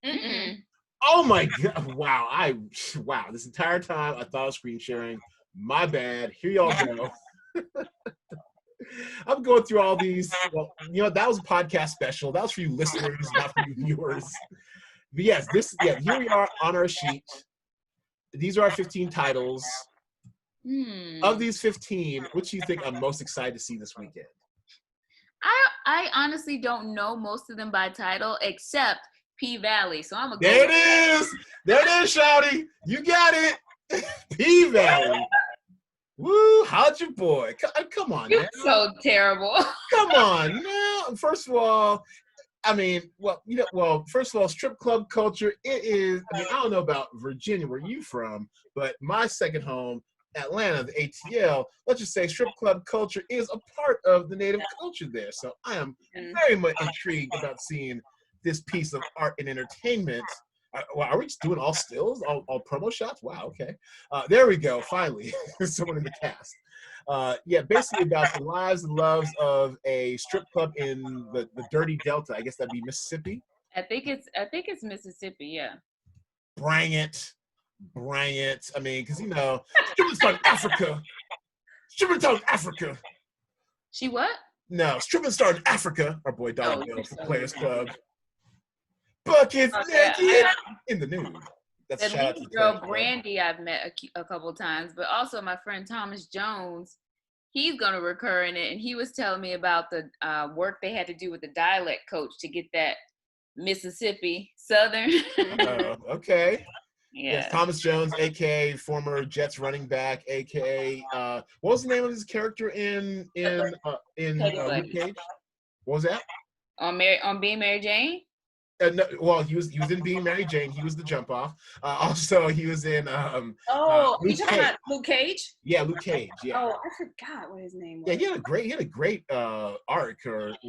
Mm-mm. Oh my God! Wow! This entire time I thought I was screen sharing. My bad. Here y'all go. I'm going through all these. Well, that was a podcast special. That was for you listeners, not for you viewers. But yes, here we are on our sheet. These are our 15 titles. Of these 15, which do you think I'm most excited to see this weekend? I honestly don't know most of them by title, except P-Valley. So I'm gonna go. There it is, Shouty. You got it. P-Valley. Woo, how'd your boy? Come on, You're man. so terrible. Come on, now. First of all, first of all, strip club culture, it is, I don't know about Virginia, where you from, but my second home, Atlanta, the ATL, let's just say strip club culture is a part of the native culture there. So I am very much intrigued about seeing this piece of art and entertainment. Are we just doing all stills, all promo shots? Wow, okay. There we go, finally. Someone in the cast. Basically about the lives and loves of a strip club in the dirty Delta. I guess that'd be Mississippi. I think it's Mississippi, yeah. Bring it. Because stripping star in Africa. Stripping star in Africa. She what? No, stripping star in Africa. Our boy Dollar Bill from Players Club. Buckets naked in the nude. That's a shout out to the girl Brandy I've met a couple times, but also my friend Thomas Jones. He's gonna recur in it, and he was telling me about the work they had to do with the dialect coach to get that Mississippi Southern. Okay. Yeah. Yes, Thomas Jones, aka former Jets running back, aka what was the name of his character in Luke Cage? What was that? On Being Mary Jane? No, well, he was in Being Mary Jane. He was the jump off. Also, he was in you talking about Luke Cage? Yeah, Luke Cage. Yeah. Oh, I forgot what his name was. Yeah, he had a great arc.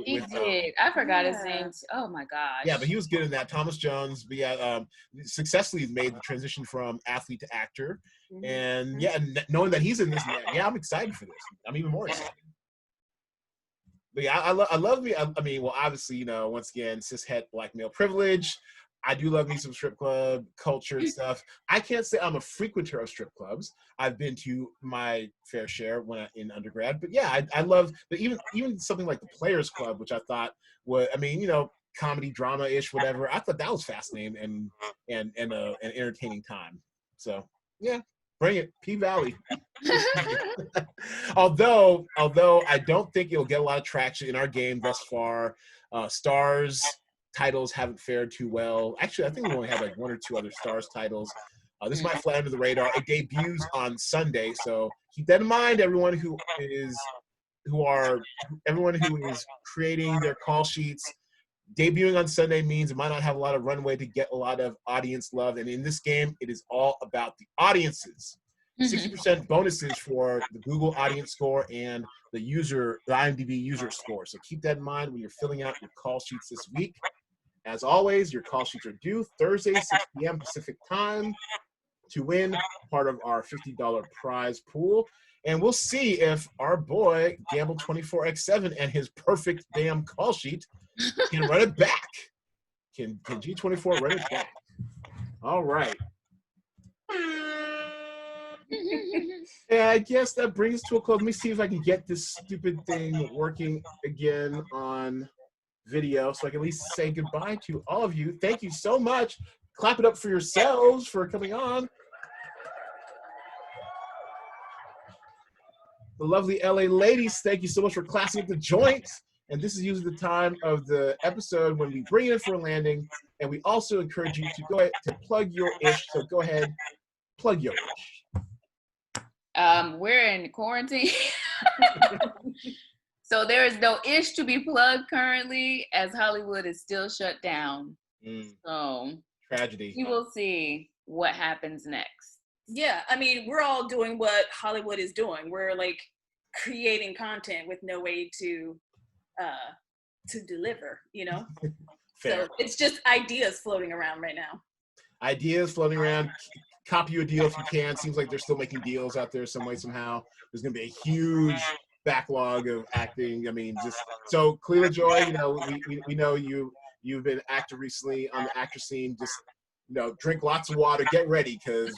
He did. I forgot his name. Oh my gosh. Yeah, but he was good in that. Thomas Jones, but yeah, successfully made the transition from athlete to actor, and yeah, and knowing that he's in this, yeah, I'm excited for this. I'm even more excited. But yeah, I love me. I mean, well, obviously, you know, once again, cishet black male privilege. I do love me some strip club culture and stuff. I can't say I'm a frequenter of strip clubs. I've been to my fair share when in undergrad, but yeah, I love. But even something like the Players Club, which I thought was, I mean, you know, comedy drama ish, whatever. I thought that was fascinating and an entertaining time. So yeah, bring it, P Valley. although I don't think it'll get a lot of traction in our game thus far. Stars titles haven't fared too well. Actually, I think we only have like 1 or 2 other Stars titles. This might fly under the radar. It debuts on Sunday, so keep that in mind. Everyone who is creating their call sheets. Debuting on Sunday means it might not have a lot of runway to get a lot of audience love, and in this game, it is all about the audiences. 60% bonuses for the Google audience score and the IMDb user score. So keep that in mind when you're filling out your call sheets this week. As always, your call sheets are due Thursday, 6 p.m. Pacific time to win part of our $50 prize pool. And we'll see if our boy Gamble 24x7 and his perfect damn call sheet can run it back. Can G24 run it back? All right. Yeah, I guess that brings us to a close. Let me see if I can get this stupid thing working again on video so I can at least say goodbye to all of you. Thank you so much. Clap it up for yourselves for coming on. The lovely LA ladies, thank you so much for classing up the joint. And this is usually the time of the episode when we bring it in for a landing. And we also encourage you to go ahead to plug your ish. So go ahead, plug your ish. We're in quarantine. So there is no ish to be plugged currently, as Hollywood is still shut down. So tragedy. We will see what happens next. Yeah, I mean, we're all doing what Hollywood is doing. We're like creating content with no way to deliver, you know? So it's just ideas floating around right now. Ideas floating around. Copy you a deal if you can. Seems like they're still making deals out there some way, somehow. There's going to be a huge backlog of acting. I mean, just so Khalilah Joy, you know, we know you've been active recently on the actor scene. Just, you know, drink lots of water, get ready, because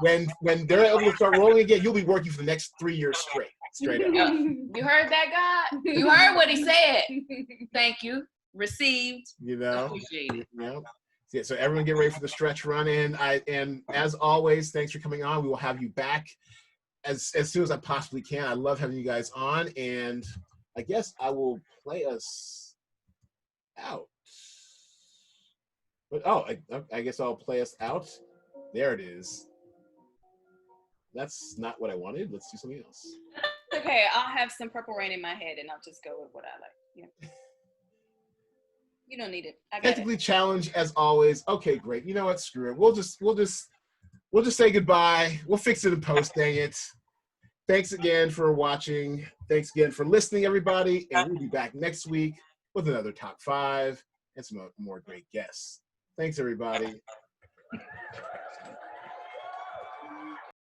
when they're able to start rolling again, you'll be working for the next 3 years straight up. You heard that, God? You heard what he said. Thank you. Received. You know, appreciate it. You know. Yeah, so everyone get ready for the stretch run in. And as always, thanks for coming on. We will have you back as soon as I possibly can. I love having you guys on, and I guess I will play us out. But I guess I'll play us out. There it is. That's not what I wanted. Let's do something else. Okay, I'll have some Purple Rain in my head, and I'll just go with what I like. Yeah. You don't need it. Technically challenged as always. Okay, great. You know what? Screw it. We'll just say goodbye. We'll fix it in post. Dang it. Thanks again for watching. Thanks again for listening, everybody. And we'll be back next week with another top 5 and some more great guests. Thanks, everybody.